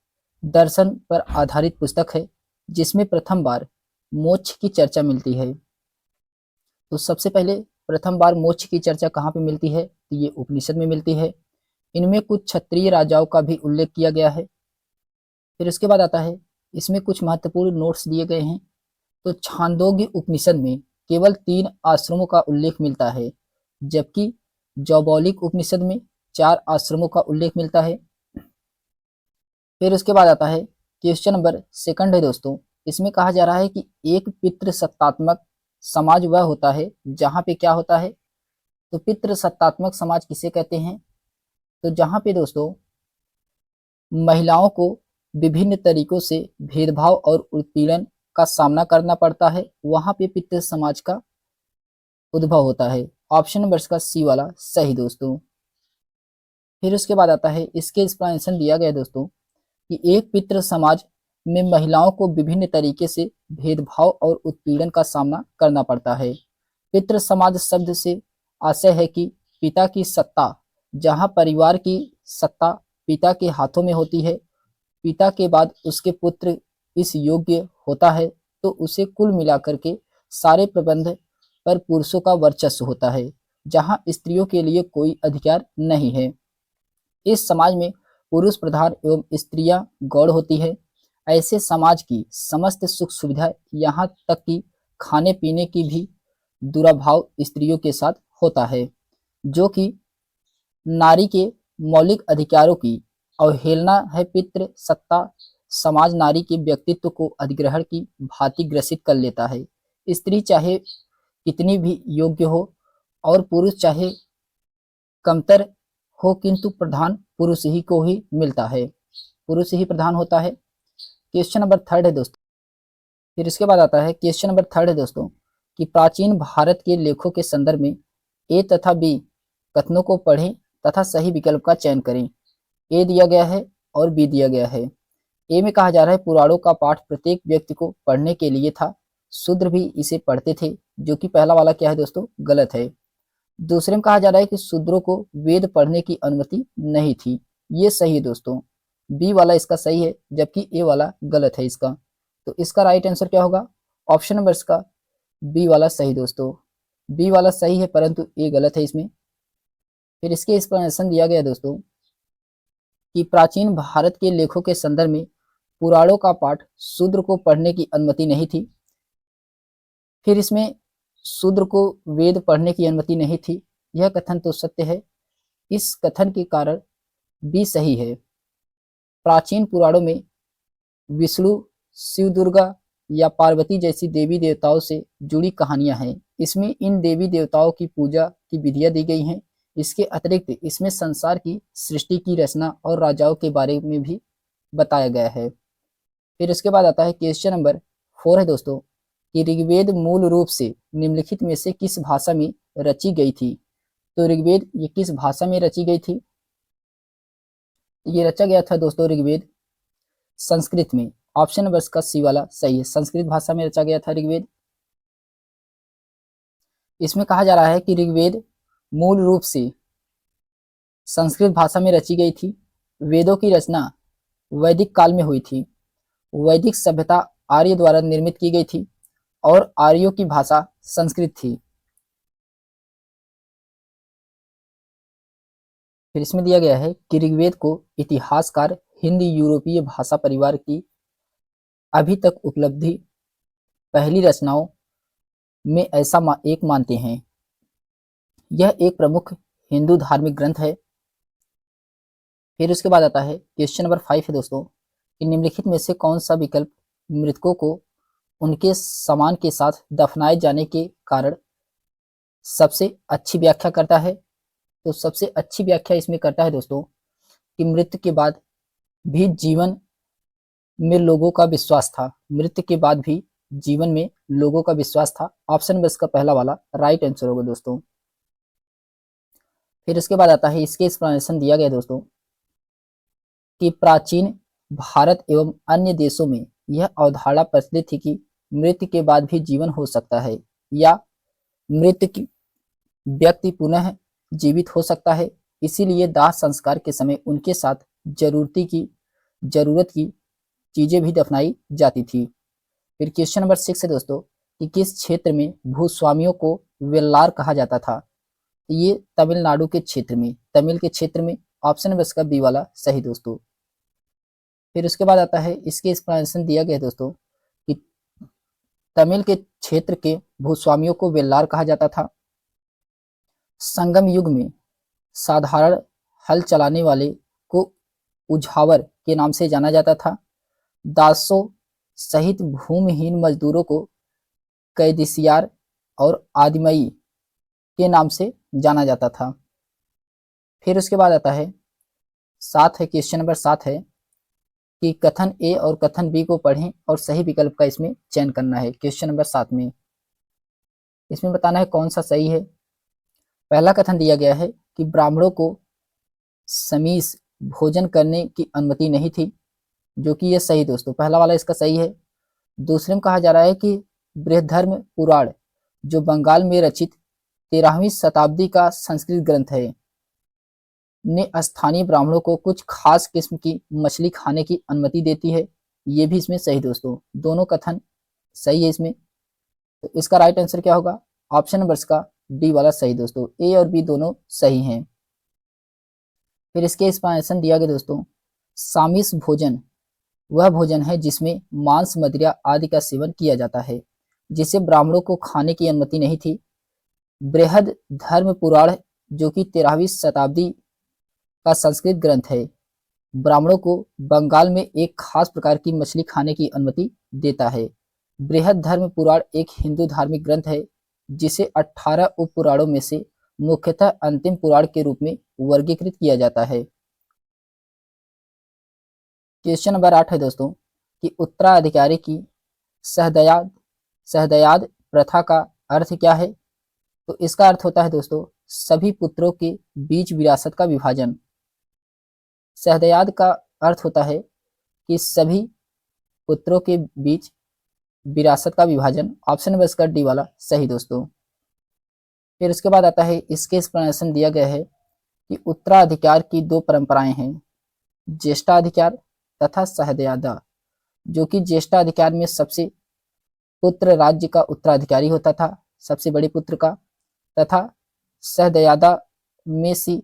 दर्शन पर आधारित पुस्तक है, जिसमें प्रथम बार मोक्ष की चर्चा मिलती है। तो सबसे पहले प्रथम बार मोक्ष की चर्चा कहाँ पे मिलती है, तो ये उपनिषद में मिलती है। इनमें कुछ क्षत्रिय राजाओं का भी उल्लेख किया गया है। फिर उसके बाद आता है, इसमें कुछ महत्वपूर्ण नोट्स दिए गए हैं। तो छांदोग्य उपनिषद में केवल 3 आश्रमों का उल्लेख मिलता है, जबकि जौबौलिक उपनिषद में 4 आश्रमों का उल्लेख मिलता है। फिर उसके बाद आता है क्वेश्चन नंबर सेकंड है दोस्तों। इसमें कहा जा रहा है कि एक पितृसत्तात्मक समाज वह होता है जहाँ पे क्या होता है, तो पितृसत्तात्मक समाज किसे कहते हैं, तो जहाँ पे दोस्तों महिलाओं को विभिन्न तरीकों से भेदभाव और उत्पीड़न का सामना करना पड़ता है, वहां पे पितृ समाज का उद्भव होता है। ऑप्शन नंबर का सी वाला सही दोस्तों। फिर उसके बाद आता है, इसके एक्सप्लेनेशन दिया गया दोस्तों कि एक पितृ समाज में महिलाओं को विभिन्न तरीके से भेदभाव और उत्पीड़न का सामना करना पड़ता है। पितृ समाज शब्द से आशय है कि पिता की सत्ता, जहां परिवार की सत्ता पिता के हाथों में होती है, पिता के बाद उसके पुत्र इस योग्य होता है, तो उसे कुल मिलाकर के सारे प्रबंध पर पुरुषों का वर्चस्व होता है, जहां स्त्रियों के लिए कोई अधिकार नहीं है। इस समाज में पुरुष प्रधान एवं स्त्रियां गौण होती है। ऐसे समाज की समस्त सुख सुविधा, यहाँ तक कि खाने पीने की भी दुराभाव स्त्रियों के साथ होता है, जो कि नारी के मौलिक अधिकारों की अवहेलना है। पितृ सत्ता समाज नारी के व्यक्तित्व को अधिग्रहण की भांति ग्रसित कर लेता है। स्त्री चाहे कितनी भी योग्य हो और पुरुष चाहे कमतर हो, किंतु प्रधान पुरुष ही को ही मिलता है, पुरुष ही प्रधान होता है। क्वेश्चन नंबर थर्ड है दोस्तों। फिर इसके बाद आता है क्वेश्चन नंबर थर्ड है दोस्तों कि प्राचीन भारत के लेखों के संदर्भ में ए तथा बी कथनों को पढ़ें तथा सही विकल्प का चयन करें। ए दिया गया है और बी दिया गया है। ए में कहा जा रहा है पुराणों का पाठ प्रत्येक व्यक्ति को पढ़ने के लिए था, शूद्र भी इसे पढ़ते थे, जो कि पहला वाला क्या है दोस्तों, गलत है। दूसरे में कहा जा रहा है कि शूद्रों को वेद पढ़ने की अनुमति नहीं थी, ये सही है दोस्तों। बी वाला इसका सही है, जबकि ए वाला गलत है इसका। तो इसका राइट आंसर क्या होगा, ऑप्शन नंबर इसका बी वाला सही दोस्तों। बी वाला सही है परंतु ए गलत है इसमें। फिर इसके एक्सप्लेनेशन दिया गया दोस्तों कि प्राचीन भारत के लेखों के संदर्भ में पुराणों का पाठ शूद्र को पढ़ने की अनुमति नहीं थी। फिर इसमें शूद्र को वेद पढ़ने की अनुमति नहीं थी, यह कथन तो सत्य है। इस कथन के कारण बी सही है। प्राचीन पुराणों में विष्णु, शिव, दुर्गा या पार्वती जैसी देवी देवताओं से जुड़ी कहानियां हैं। इसमें इन देवी देवताओं की पूजा की विधियां दी गई हैं। इसके अतिरिक्त इसमें संसार की सृष्टि की रचना और राजाओं के बारे में भी बताया गया है। फिर इसके बाद आता है क्वेश्चन नंबर 4 है दोस्तों कि ऋग्वेद मूल रूप से निम्नलिखित में से किस भाषा में रची गई थी। तो ऋग्वेद ये किस भाषा में रची गई थी, ये रचा गया था दोस्तों ऋग्वेद संस्कृत में। ऑप्शन नंबर का सी वाला सही है, संस्कृत भाषा में रचा गया था ऋग्वेद। इसमें कहा जा रहा है कि ऋग्वेद मूल रूप से संस्कृत भाषा में रची गई थी। वेदों की रचना वैदिक काल में हुई थी। वैदिक सभ्यता आर्य द्वारा निर्मित की गई थी और आर्यों की भाषा संस्कृत थी। फिर इसमें दिया गया है कि ऋग्वेद को इतिहासकार हिंदी यूरोपीय भाषा परिवार की अभी तक उपलब्धि पहली रचनाओं में ऐसा एक मानते हैं। यह एक प्रमुख हिंदू धार्मिक ग्रंथ है। फिर उसके बाद आता है क्वेश्चन नंबर 5 है दोस्तों कि निम्नलिखित में से कौन सा विकल्प मृतकों को उनके सामान के साथ दफनाए जाने के कारण सबसे अच्छी व्याख्या करता है। तो सबसे अच्छी व्याख्या इसमें करता है दोस्तों कि मृत्यु के बाद भी जीवन में लोगों का विश्वास था। मृत्यु के बाद भी जीवन में लोगों का विश्वास था। ऑप्शन नंबर इसका पहला वाला राइट आंसर होगा दोस्तों। फिर उसके बाद आता है, इसके एक्सप्लेनेशन दिया गया दोस्तों कि प्राचीन भारत एवं अन्य देशों में यह अवधारणा प्रचलित थी कि मृत्यु के बाद भी जीवन हो सकता है या मृत्यु की व्यक्ति पुनः जीवित हो सकता है। इसीलिए दाह संस्कार के समय उनके साथ जरूरत की चीजें भी दफनाई जाती थी। फिर क्वेश्चन नंबर 6 है दोस्तों कि किस क्षेत्र में भूस्वामियों को वेल्लार कहा जाता था। ये तमिलनाडु के क्षेत्र में, तमिल के क्षेत्र में। ऑप्शन नंबर इसका बी वाला सही दोस्तों। फिर उसके बाद आता है, इसके एक्सप्लेनेशन दिया गया है दोस्तों कि तमिल के क्षेत्र के भूस्वामियों को वेल्लार कहा जाता था। संगम युग में साधारण हल चलाने वाले को उझावर के नाम से जाना जाता था। दासों सहित भूमिहीन मजदूरों को कैदिसियार और आदिमई के नाम से जाना जाता था। फिर उसके बाद आता है 7 है, क्वेश्चन नंबर 7 है कि कथन ए और कथन बी को पढ़ें और सही विकल्प का इसमें चयन करना है। क्वेश्चन नंबर 7 में इसमें बताना है कौन सा सही है। पहला कथन दिया गया है कि ब्राह्मणों को समीस भोजन करने की अनुमति नहीं थी, जो कि ये सही दोस्तों, पहला वाला इसका सही है। दूसरे में कहा जा रहा है कि बृहधर्म पुराण जो बंगाल में रचित 13वीं शताब्दी का संस्कृत ग्रंथ है ने स्थानीय ब्राह्मणों को कुछ खास किस्म की मछली खाने की अनुमति देती है। ये भी इसमें सही दोस्तों, दोनों कथन सही है इसमें। तो इसका राइट आंसर क्या होगा? ऑप्शन नंबर का डी वाला सही दोस्तों, ए और बी दोनों सही हैं। फिर इसके एक्सप्लेनेशन दिया गया दोस्तों, सामिस भोजन वह भोजन है जिसमें मांस, मदिरा आदि का सेवन किया जाता है, जिसे ब्राह्मणों को खाने की अनुमति नहीं थी। बृहद धर्म पुराण जो कि 13वीं शताब्दी का संस्कृत ग्रंथ है, ब्राह्मणों को बंगाल में एक खास प्रकार की मछली खाने की अनुमति देता है। बृहद धर्म पुराण एक हिंदू धार्मिक ग्रंथ है जिसे 18 उप पुराणों में से मुख्यतः अंतिम पुराण के रूप में वर्गीकृत किया जाता है। क्वेश्चन नंबर 8 है दोस्तों कि उत्तराधिकारी की सहदयाद प्रथा का अर्थ क्या है? तो इसका अर्थ होता है दोस्तों सभी पुत्रों के बीच विरासत का विभाजन। सहदयाद का अर्थ होता है कि सभी पुत्रों के बीच विरासत का विभाजन। ऑप्शन नंबर इसका डी वाला सही दोस्तों। फिर उसके बाद आता है, इसके एक्सप्लेनेशन दिया गया है कि उत्तराधिकार की 2 परंपराएं हैं, ज्येष्ठाधिकार तथा सहदयादा, जो कि ज्येष्ठाधिकार में सबसे पुत्र राज्य का उत्तराधिकारी होता था, सबसे बड़े पुत्र का, तथा सहदयादा में सी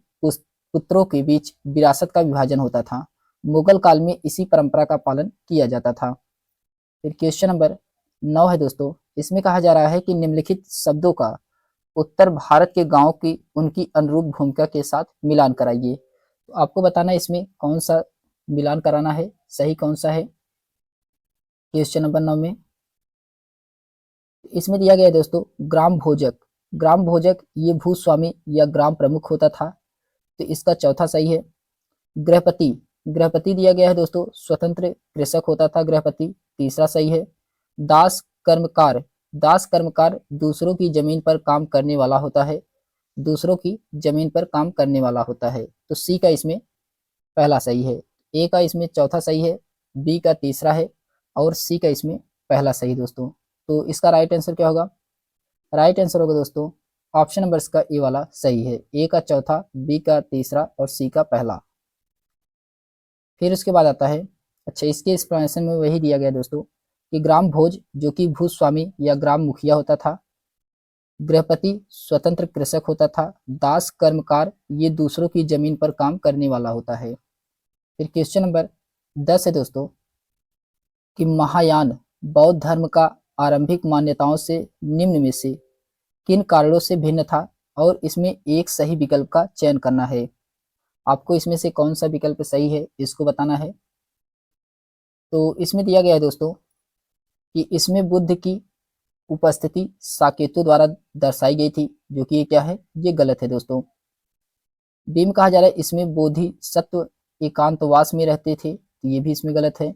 पुत्रों के बीच विरासत का विभाजन होता था। मुगल काल में इसी परंपरा का पालन किया जाता था। फिर क्वेश्चन नंबर 9 है दोस्तों, इसमें कहा जा रहा है कि निम्नलिखित शब्दों का उत्तर भारत के गांव की उनकी अनुरूप भूमिका के साथ मिलान कराइए। तो आपको बताना है इसमें कौन सा मिलान कराना है, सही कौन सा है। क्वेश्चन नंबर 9 में इसमें दिया गया है दोस्तों, ग्राम भोजक। ग्राम भोजक ये भूस्वामी या ग्राम प्रमुख होता था, तो इसका चौथा सही है। गृहपति, गृहपति दिया गया है दोस्तों, स्वतंत्र कृषक होता था गृहपति, तीसरा सही है। दास कर्मकार, दास कर्मकार दूसरों की जमीन पर काम करने वाला होता है, दूसरों की जमीन पर काम करने वाला होता है, तो सी का इसमें पहला सही है। ए का इसमें चौथा सही है, बी का तीसरा है और सी का इसमें पहला सही दोस्तों। तो इसका राइट आंसर क्या होगा? राइट आंसर होगा दोस्तों ऑप्शन नंबर का ए वाला सही है, ए का चौथा, बी का तीसरा और सी का पहला। फिर उसके बाद आता है, अच्छा इसके एक्सप्लेनेशन में वही दिया गया दोस्तों कि ग्राम भोज जो कि भूस्वामी या ग्राम मुखिया होता था, गृहपति स्वतंत्र कृषक होता था, दास कर्मकार ये दूसरों की जमीन पर काम करने वाला होता है। फिर क्वेश्चन नंबर 10 है दोस्तों कि महायान बौद्ध धर्म का आरंभिक मान्यताओं से निम्न में से किन कारणों से भिन्न था, और इसमें एक सही विकल्प का चयन करना है। आपको इसमें से कौन सा विकल्प सही है इसको बताना है। तो इसमें दिया गया है दोस्तों कि इसमें बुद्ध की उपस्थिति साकेतों द्वारा दर्शाई गई थी, जो कि ये क्या है, ये गलत है दोस्तों। बी में कहा जा रहा है इसमें बोधिसत्व एकांतवास में रहते थे, तो ये भी इसमें गलत है।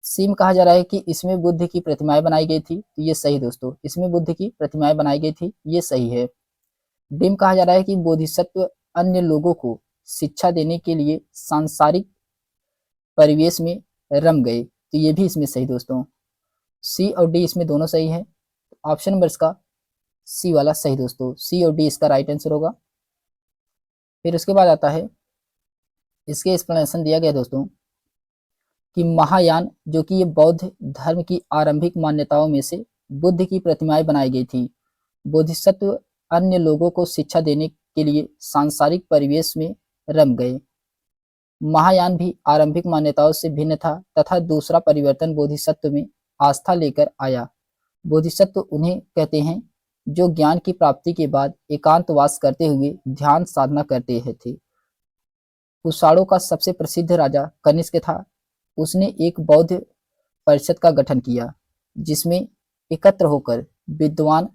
सी में कहा जा रहा है कि इसमें बुद्ध की प्रतिमाएं बनाई गई थी, तो ये सही दोस्तों, इसमें बुद्ध की प्रतिमाएं बनाई गई थी, ये सही है। डी में कहा जा रहा है कि बोधिसत्व अन्य लोगों को शिक्षा देने के लिए सांसारिक परिवेश में रम गए, तो ये भी इसमें सही दोस्तों। सी और डी इसमें दोनों सही है, ऑप्शन नंबर इसका सी वाला सही दोस्तों, सी और डी इसका राइट आंसर होगा। फिर उसके बाद आता है, इसके एक्सप्लेनेशन दिया गया दोस्तों कि महायान जो कि ये बौद्ध धर्म की आरंभिक मान्यताओं में से बुद्ध की प्रतिमाएं बनाई गई थी। बोधिसत्व अन्य लोगों को शिक्षा देने के लिए सांसारिक परिवेश में रम गए। महायान भी आरंभिक मान्यताओं से भिन्न था तथा दूसरा परिवर्तन बोधिसत्व में आस्था लेकर आया। बोधिसत्व उन्हें कहते हैं जो ज्ञान की प्राप्ति के बाद एकांतवास करते हुए ध्यान साधना करते थे। कुषाणों का सबसे प्रसिद्ध राजा कनिष्क था। उसने एक बौद्ध परिषद का गठन किया जिसमें एकत्र होकर विद्वान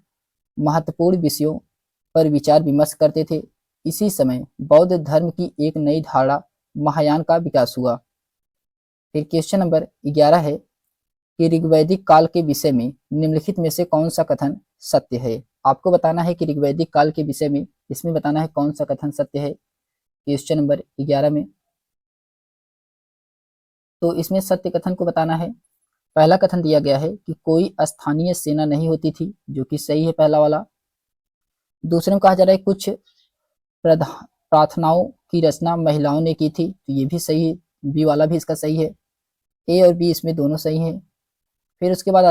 महत्वपूर्ण विषयों पर विचार विमर्श करते थे। इसी समय बौद्ध धर्म की एक नई धारणा महायान का विकास हुआ। फिर क्वेश्चन नंबर 11 है कि ऋग्वैदिक काल के विषय में निम्नलिखित में से कौन सा कथन सत्य है। आपको बताना है कि ऋग्वैदिक काल के विषय में इसमें बताना है कौन सा कथन सत्य है क्वेश्चन नंबर 11 में। तो इसमें सत्य कथन को बताना है। पहला कथन दिया गया है कि कोई स्थानीय सेना नहीं होती थी, जो कि सही है पहला वाला। दूसरे में कहा जा रहा है कुछ प्रार्थनाओं की रचना महिलाओं ने की थी, तो ये भी सही है। बी वाला भी इसका सही है। ए और बी इसमें दोनों सही है। फिर उसके बाद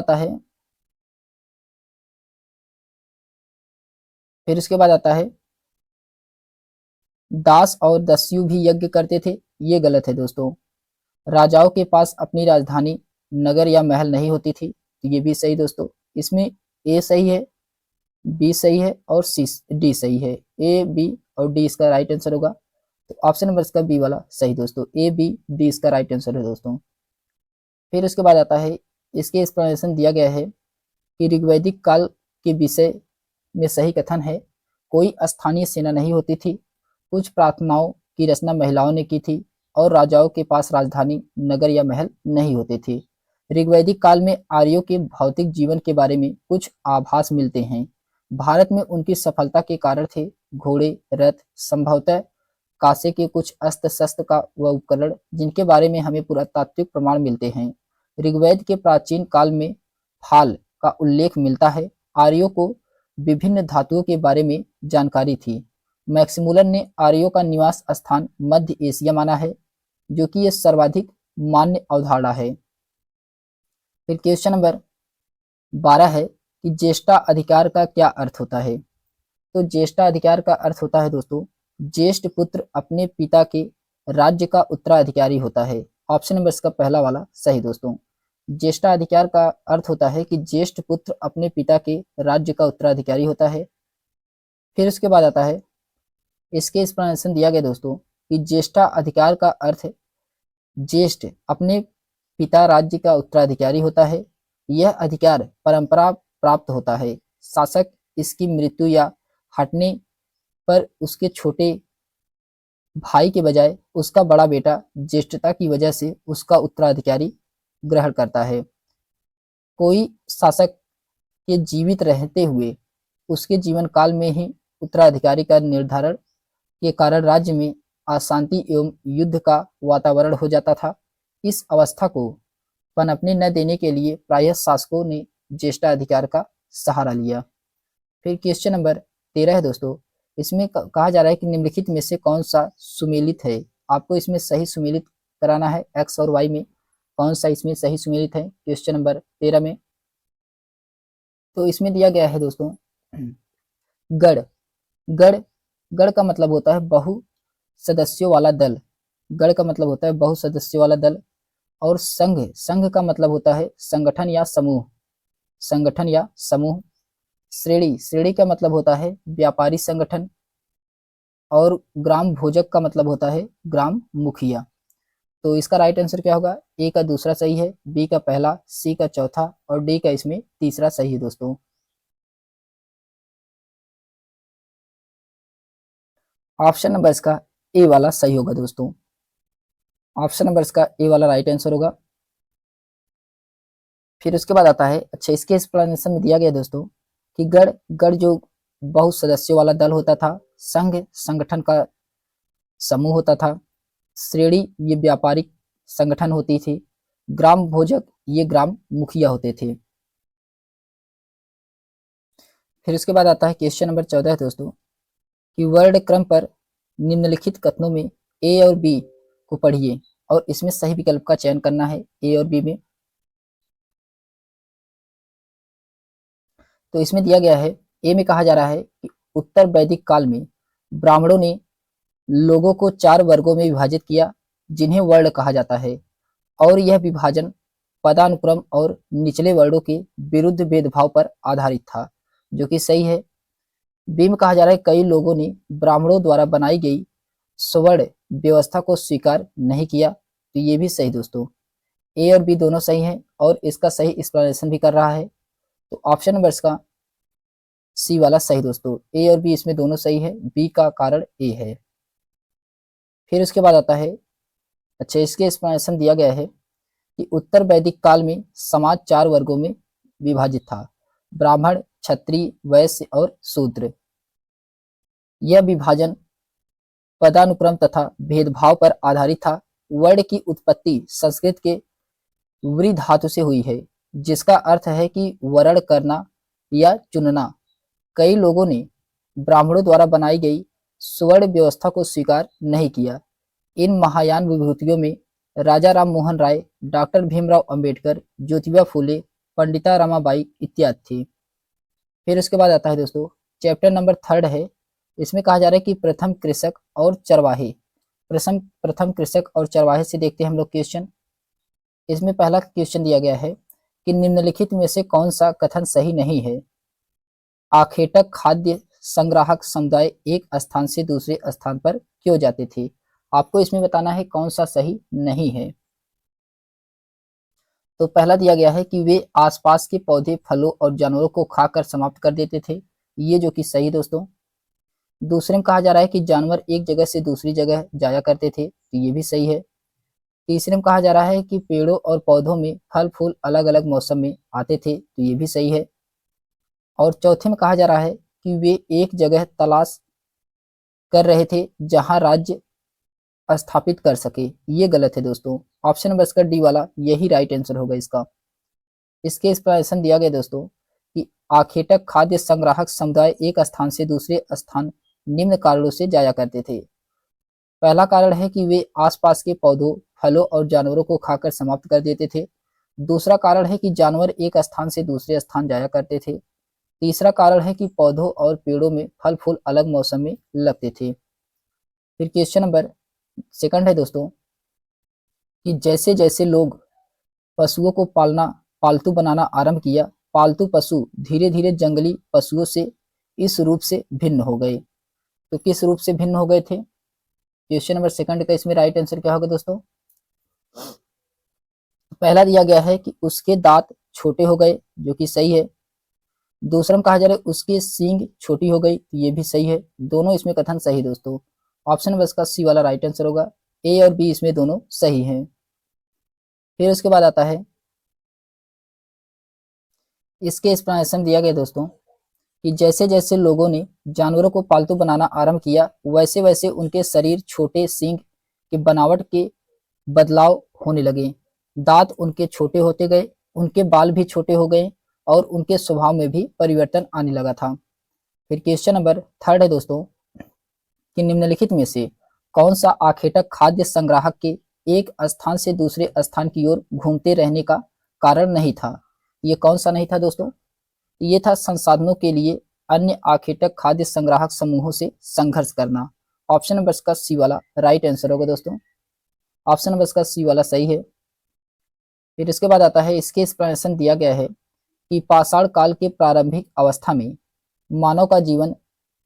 आता है दास और दस्यु भी यज्ञ करते थे, ये गलत है दोस्तों। राजाओं के पास अपनी राजधानी नगर या महल नहीं होती थी, तो ये भी सही दोस्तों। इसमें ए सही है, बी सही है और सी डी सही है। ए बी और डी इसका राइट आंसर होगा। तो ऑप्शन नंबर इसका बी वाला सही दोस्तों। ए बी डी इसका राइट आंसर है दोस्तों। फिर उसके बाद आता है इसके एक्सप्लेनेशन दिया गया है कि ऋग्वैदिक काल के विषय में सही कथन है कोई स्थानीय सेना नहीं होती थी, कुछ प्रार्थनाओं की रचना महिलाओं ने की थी और राजाओं के पास राजधानी नगर या महल नहीं होते थे। ऋग्वैदिक काल में आर्यों के भौतिक जीवन के बारे में कुछ आभास मिलते हैं। भारत में उनकी सफलता के कारण थे घोड़े, रथ, संभवतः कांसे के कुछ अस्त्र शस्त्र का व उपकरण जिनके बारे में हमें पुरातात्विक प्रमाण मिलते हैं। ऋग्वेद के प्राचीन काल में फाल का उल्लेख मिलता है। आर्यों को विभिन्न धातुओं के बारे में जानकारी थी। मैक्सिमुलर ने आर्यों का निवास स्थान मध्य एशिया माना है, जो कि यह सर्वाधिक मान्य अवधारणा है। फिर क्वेश्चन नंबर 12 है कि ज्येष्ठा अधिकार का क्या अर्थ होता है। तो ज्येष्ठा अधिकार का अर्थ होता है दोस्तों, ज्येष्ठ पुत्र अपने पिता के राज्य का उत्तराधिकारी होता है। ऑप्शन नंबर इसका पहला वाला सही दोस्तों। ज्येष्ठा अधिकार का अर्थ होता है कि ज्येष्ठ पुत्र अपने पिता के राज्य का उत्तराधिकारी होता है। फिर उसके बाद आता है इसके एक्सप्लेनेशन दिया गया दोस्तों कि ज्येष्ठा अधिकार का अर्थ ज्येष्ठ अपने पिता राज्य का उत्तराधिकारी होता है। यह अधिकार परंपरा प्राप्त होता है। शासक इसकी मृत्यु या हटने पर उसके छोटे भाई के बजाय उसका बड़ा बेटा ज्येष्ठता की वजह से उसका उत्तराधिकारी ग्रहण करता है। कोई शासक के जीवित रहते हुए उसके जीवन काल में ही उत्तराधिकारी का निर्धारण के कारण राज्य में अशांति एवं युद्ध का वातावरण हो जाता था। इस अवस्था को पनपने न देने के लिए प्रायः शासकों ने ज्येष्ठाधिकार का सहारा लिया। फिर क्वेश्चन नंबर 13 है दोस्तों। इसमें कहा जा रहा है कि निम्नलिखित में से कौन सा सुमेलित है। आपको इसमें सही सुमेलित कराना है। एक्स और वाई में कौन सा इसमें सही सुमेलित है क्वेश्चन नंबर 13 में। तो इसमें दिया गया है दोस्तों गढ़। गढ़ गढ़ का मतलब होता है बहु सदस्यों वाला दल। गढ़ का मतलब होता है बहु सदस्यों वाला दल। और संघ, संघ का मतलब होता है संगठन या समूह, संगठन या समूह। श्रेणी, श्रेणी का मतलब होता है व्यापारी संगठन। और ग्राम भोजक का मतलब होता है ग्राम मुखिया। तो इसका राइट आंसर क्या होगा। ए का दूसरा सही है, बी का पहला, सी का चौथा और डी का इसमें तीसरा सही है दोस्तों। ऑप्शन नंबर इसका ए वाला सही होगा दोस्तों। ऑप्शन नंबर इसका ए वाला राइट आंसर होगा। फिर उसके बाद आता है, अच्छा इसके एक्सप्लेनेशन में दिया गया दोस्तों कि गढ़, गढ़ जो बहुत सदस्यों वाला दल होता था। संघ, संगठन का समूह होता था। श्रेणी, ये व्यापारिक संगठन होती थी। ग्राम भोजक, ये ग्राम मुखिया होते थे। फिर उसके बाद आता है क्वेश्चन नंबर 14 है दोस्तों कि वर्ण क्रम पर निम्नलिखित कथनों में ए और बी को पढ़िए और इसमें सही विकल्प का चयन करना है ए और बी में। तो इसमें दिया गया है, ए में कहा जा रहा है कि उत्तर वैदिक काल में ब्राह्मणों ने लोगों को 4 वर्गों में विभाजित किया जिन्हें वर्ण कहा जाता है, और यह विभाजन पदानुक्रम और निचले वर्णों के विरुद्ध भेदभाव पर आधारित था, जो कि सही है। बी में कहा जा रहा है कई लोगों ने ब्राह्मणों द्वारा बनाई गई स्वर्ण व्यवस्था को स्वीकार नहीं किया, तो ये भी सही दोस्तों। ए और बी दोनों सही हैं और इसका सही एक्सप्लेनेशन भी कर रहा है, तो ऑप्शन नंबर इसका सी वाला सही दोस्तों। ए और बी इसमें दोनों सही है, बी का कारण ए है। फिर उसके बाद आता है, अच्छा इसके एक्सप्लेनेशन दिया गया है कि उत्तर वैदिक काल में समाज 4 वर्गों में विभाजित था, ब्राह्मण, क्षत्रिय, वैश्य और शूद्र। यह विभाजन पदानुक्रम तथा भेदभाव पर आधारित था। वर्ण की उत्पत्ति संस्कृत के वृ धातु से हुई है, जिसका अर्थ है कि वर्ण करना या चुनना। कई लोगों ने ब्राह्मणों द्वारा बनाई गई स्वर्ण व्यवस्था को स्वीकार नहीं किया। इन महायान विभूतियों में राजा राम मोहन राय, डॉक्टर भीमराव अंबेडकर, ज्योतिबा फूले, पंडिता रमाबाई इत्यादि थे। फिर उसके बाद आता है दोस्तों चैप्टर नंबर 3 है। इसमें कहा जा रहा है कि प्रथम कृषक और चरवाहे। प्रथम कृषक और चरवाहे से देखते हैं हम लोग क्वेश्चन। इसमें पहला क्वेश्चन दिया गया है कि निम्नलिखित में से कौन सा कथन सही नहीं है। आखेटक खाद्य संग्राहक समुदाय एक स्थान से दूसरे स्थान पर क्यों जाते थे। आपको इसमें बताना है कौन सा सही नहीं है। तो पहला दिया गया है कि वे आसपास के पौधे, फलों और जानवरों को खाकर समाप्त कर देते थे, ये जो कि सही दोस्तों। दूसरे में कहा जा रहा है कि जानवर एक जगह से दूसरी जगह जाया करते थे, तो ये भी सही है। तीसरे में कहा जा रहा है कि पेड़ों और पौधों में फल फूल अलग अलग मौसम में आते थे, तो ये भी सही है। और चौथे में कहा जा रहा है कि वे एक जगह तलाश कर रहे थे जहां राज्य स्थापित कर सके, ये गलत है दोस्तों। ऑप्शन नंबर इसका डी वाला यही राइट आंसर होगा इसका। इसके एक्सप्लेनेशन दिया गया दोस्तों कि आखेटक खाद्य संग्राहक समुदाय एक स्थान से दूसरे स्थान निम्न कारणों से जाया करते थे। पहला कारण है कि वे आसपास के पौधों, फलों और जानवरों को खाकर समाप्त कर देते थे। दूसरा कारण है कि जानवर एक स्थान से दूसरे स्थान जाया करते थे। तीसरा कारण है कि पौधों और पेड़ों में फल फूल अलग मौसम में लगते थे। फिर क्वेश्चन नंबर सेकंड है दोस्तों कि जैसे जैसे लोग पशुओं को पालतू बनाना आरंभ किया, पालतू पशु धीरे धीरे जंगली पशुओं से इस रूप से भिन्न हो गए। तो किस रूप से भिन्न हो गए थे। क्वेश्चन नंबर सेकंड का इसमें राइट आंसर क्या होगा दोस्तों। पहला दिया गया है कि उसके दांत छोटे हो गए, जो कि सही है। दूसरा में कहा जा रहा है उसकी सींग छोटी हो गई, तो ये भी सही है। दोनों इसमें कथन सही दोस्तों। ऑप्शन नंबर इसका सी वाला राइट आंसर होगा। ए और बी इसमें दोनों सही हैं। फिर उसके बाद आता है इसके एक्सप्लेनेशन दिया गया दोस्तों कि जैसे जैसे लोगों ने जानवरों को पालतू बनाना आरंभ किया, वैसे वैसे उनके शरीर छोटे सींग की बनावट के बदलाव होने लगे। दांत उनके छोटे होते गए, उनके बाल भी छोटे हो गए और उनके स्वभाव में भी परिवर्तन आने लगा था। फिर क्वेश्चन नंबर 3 है दोस्तों कि निम्नलिखित में से कौन सा आखेटक खाद्य संग्राहक के एक स्थान से दूसरे स्थान की ओर घूमते रहने का कारण नहीं था। ये कौन सा नहीं था दोस्तों। ये था संसाधनों के लिए अन्य आखेटक खाद्य संग्राहक समूहों से संघर्ष करना। ऑप्शन नंबर का सी वाला राइट आंसर होगा दोस्तों। ऑप्शन नंबर का सी वाला सही है। फिर इसके बाद आता है इसके एक्सप्लेनेशन दिया गया है कि पाषाण काल के प्रारंभिक अवस्था में मानव का जीवन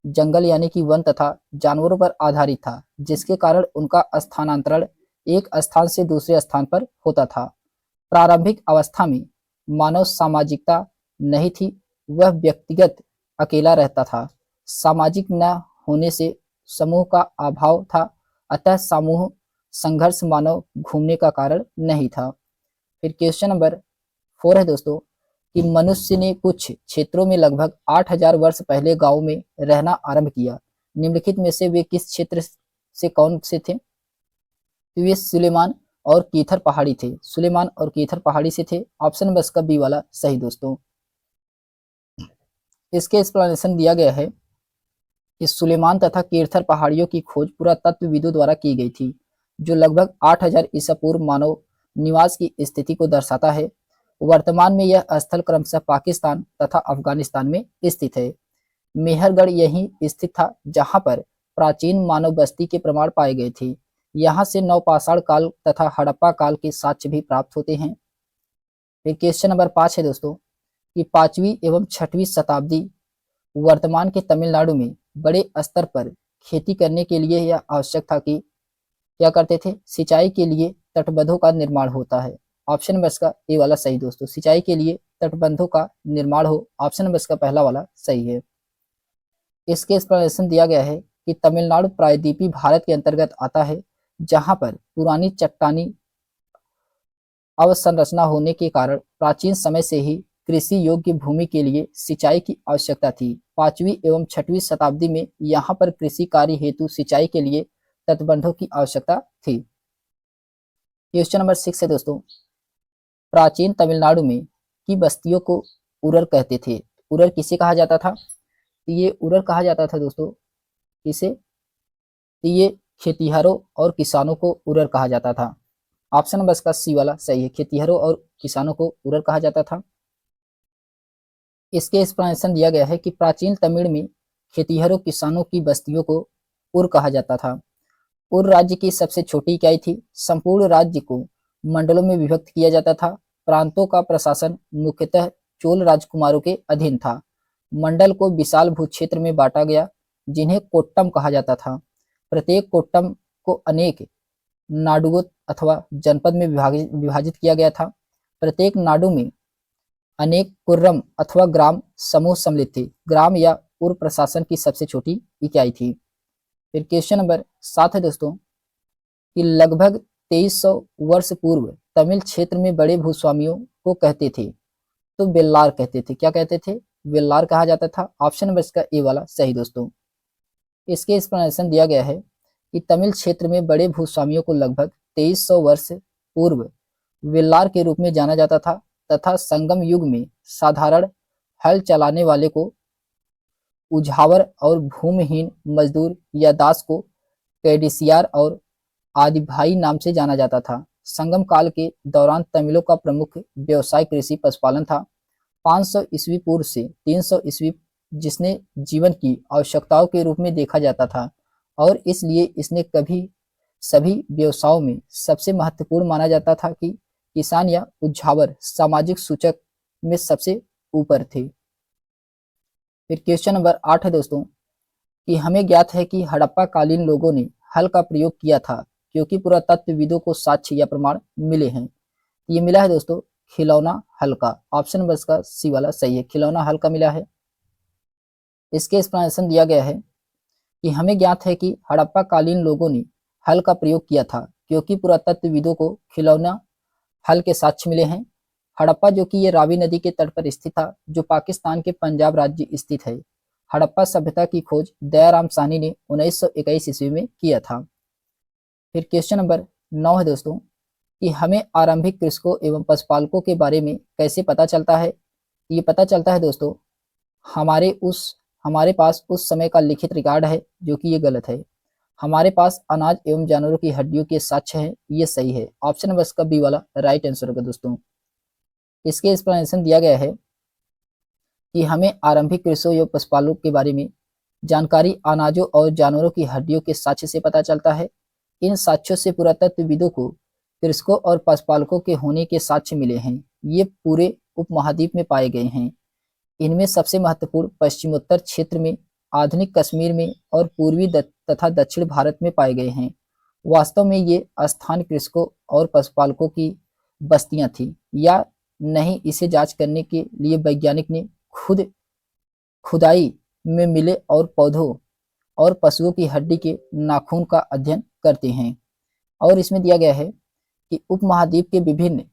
जंगल यानी कि वन तथा जानवरों पर आधारित था, जिसके कारण उनका स्थानांतरण एक स्थान से दूसरे स्थान पर होता था। प्रारंभिक अवस्था में मानव सामाजिकता नहीं थी, वह व्यक्तिगत अकेला रहता था। सामाजिक न होने से समूह का अभाव था, अतः समूह संघर्ष मानव घूमने का कारण नहीं था। फिर क्वेश्चन नंबर 4 है दोस्तों कि मनुष्य ने कुछ क्षेत्रों में लगभग 8000 वर्ष पहले गांव में रहना आरंभ किया। निम्नलिखित में से वे किस क्षेत्र से कौन से थे। तो वे सुलेमान और कीथर पहाड़ी थे। सुलेमान और कीथर पहाड़ी से थे। ऑप्शन नंबर का बी वाला सही दोस्तों। इसके एक्सप्लेनेशन दिया गया है कि सुलेमान तथा कीथर पहाड़ियों की खोज पुरातत्वविदों द्वारा की गई थी, जो लगभग 8000 ईसा पूर्व मानव निवास की स्थिति को दर्शाता है। वर्तमान में यह स्थल क्रमशः पाकिस्तान तथा अफगानिस्तान में स्थित है। मेहरगढ़ यहीं स्थित था जहां पर प्राचीन मानव बस्ती के प्रमाण पाए गए थे। यहाँ से नवपाषाण काल तथा हड़प्पा काल के साक्ष्य भी प्राप्त होते हैं। फिर क्वेश्चन नंबर 5 है दोस्तों कि 5वीं एवं 6वीं शताब्दी वर्तमान के तमिलनाडु में बड़े स्तर पर खेती करने के लिए यह आवश्यक था कि क्या करते थे, सिंचाई के लिए तटबंधों का निर्माण होता है। ऑप्शन नंबर इसका ए वाला सही दोस्तों, सिंचाई के लिए तटबंधों का निर्माण हो, ऑप्शन नंबर इसका पहला वाला सही है। इसके एक्सप्लेनेशन दिया गया है कि तमिलनाडु प्रायद्वीपीय भारत के अंतर्गत आता है, जहां पर पुरानी चट्टानी अवसंरचना होने के कारण प्राचीन समय से ही कृषि योग्य भूमि के लिए सिंचाई की आवश्यकता थी। 5वीं एवं 6वीं शताब्दी में यहाँ पर कृषि कार्य हेतु सिंचाई के लिए तटबंधों की आवश्यकता थी। क्वेश्चन नंबर 6 है दोस्तों, प्राचीन तमिलनाडु में की बस्तियों को उरर कहते थे। उरर किसे कहा जाता था? ये उरर कहा जाता था दोस्तों किसे? ये खेतिहरों और किसानों को उरर कहा जाता था। ऑप्शन नंबर इसका सी वाला सही है, खेतिहरों और किसानों को उरर कहा जाता था। इसके एक्सप्लेनेशन दिया गया है कि प्राचीन तमिल में खेतिहरों किसानों की बस्तियों को उर कहा जाता था। उर राज्य की सबसे छोटी इकाई थी। संपूर्ण राज्य को मंडलों में विभक्त किया जाता था। प्रांतों का प्रशासन मुख्यतः चोल राजकुमारों के अधीन था। मंडल को विशाल भूक्षेत्र में बांटा गया, जिन्हें कोट्टम कहा जाता था। प्रत्येक कोट्टम को अनेक नाडुओं अथवा जनपद में विभाजित किया गया था। प्रत्येक नाडु में अनेक कुर्रम अथवा ग्राम समूह सम्मिलित थे। ग्राम या उर प्रशासन की सबसे छोटी इकाई थी। फिर क्वेश्चन नंबर 7 है दोस्तों कि लगभग 2300 वर्ष पूर्व तमिल क्षेत्र में बड़े भूस्वामियों को कहते थे, तो वेल्लार कहते थे। क्या कहते थे? वेल्लार कहा जाता था। ऑप्शन नंबर इसका ए वाला सही दोस्तों। इसके एक्सप्लेनेशन दिया गया है कि तमिल क्षेत्र में बड़े भूस्वामियों को लगभग 2300 वर्ष पूर्व वेल्लार के रूप में जाना जाता था तथा संगम युग में साधारण हल चलाने वाले को उझावर और भूमिहीन मजदूर या दास को कैडिसियार और आदिभाई नाम से जाना जाता था। संगम काल के दौरान तमिलों का प्रमुख व्यवसाय कृषि पशुपालन था। 500 ईस्वी पूर्व से 300 ईस्वी जिसने जीवन की आवश्यकताओं के रूप में देखा जाता था और इसलिए इसने कभी सभी व्यवसायों में सबसे महत्वपूर्ण माना जाता था कि किसान या उझावर सामाजिक सूचक में सबसे ऊपर थे। फिर क्वेश्चन नंबर 8 है दोस्तों कि हमें ज्ञात है कि हड़प्पा कालीन लोगों ने हल का प्रयोग किया था, क्योंकि पुरातत्वविदों को साक्ष्य या प्रमाण मिले हैं। ये मिला है दोस्तों खिलौना हल का। ऑप्शन नंबर इसका सी वाला सही है, खिलौना हल का मिला है। इसके एक्सप्लेनेशन दिया गया है कि हमें ज्ञात है कि हड़प्पा कालीन लोगों ने हल का प्रयोग किया था, क्योंकि पुरातत्वविदों को खिलौना हल के साक्ष्य मिले हैं। हड़प्पा जो कि ये रावी नदी के तट पर स्थित था, जो पाकिस्तान के पंजाब राज्य स्थित है। हड़प्पा सभ्यता की खोज दयाराम साहनी ने 1921 ईस्वी में किया था। फिर क्वेश्चन नंबर 9 है दोस्तों कि हमें आरंभिक कृषकों एवं पशुपालकों के बारे में कैसे पता चलता है? ये पता चलता है दोस्तों हमारे पास उस समय का लिखित रिकॉर्ड है, जो कि ये गलत है। हमारे पास अनाज एवं जानवरों की हड्डियों के साक्ष्य हैं, ये सही है। ऑप्शन नंबर इसका बी वाला राइट आंसर होगा दोस्तों। इसके एक्सप्लेनेशन दिया गया है कि हमें आरंभिक कृषियों एवं पशुपालकों के बारे में जानकारी अनाजों और जानवरों की हड्डियों के साक्ष्य से पता चलता है। इन साक्ष्यों से पुरातत्वविदों को कृषकों और पशुपालकों के होने के साक्ष्य मिले हैं। ये पूरे उपमहाद्वीप में पाए गए हैं। इनमें सबसे महत्वपूर्ण पश्चिमोत्तर क्षेत्र में, आधुनिक कश्मीर में और पूर्वी तथा दक्षिण भारत में पाए गए हैं। वास्तव में ये स्थान कृषकों और पशुपालकों की बस्तियां थी या नहीं, इसे जांच करने के लिए वैज्ञानिक ने खुद खुदाई में मिले और पौधों और पशुओं की हड्डी के नाखून का अध्ययन करते हैं। और इसमें दिया गया है कि उपमहाद्वीप के विभिन्न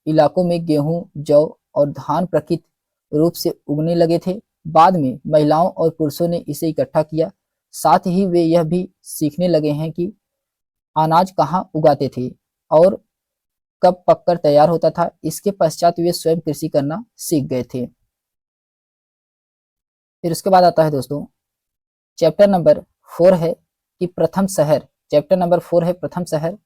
इलाकों में गेहूं, जौ और धान प्राकृतिक रूप से उगने लगे थे। बाद में महिलाओं और पुरुषों ने इसे इकट्ठा किया। साथ ही वे यह भी सीखने लगे हैं कि अनाज कहाँ उगाते थे और कब पककर तैयार होता था। इसके पश्चात वे स्वयं कृषि करना सीख गए थे। फिर उसके बाद आता है दोस्तों चैप्टर नंबर 4 है कि प्रथम शहर। चैप्टर नंबर 4 है प्रथम शहर।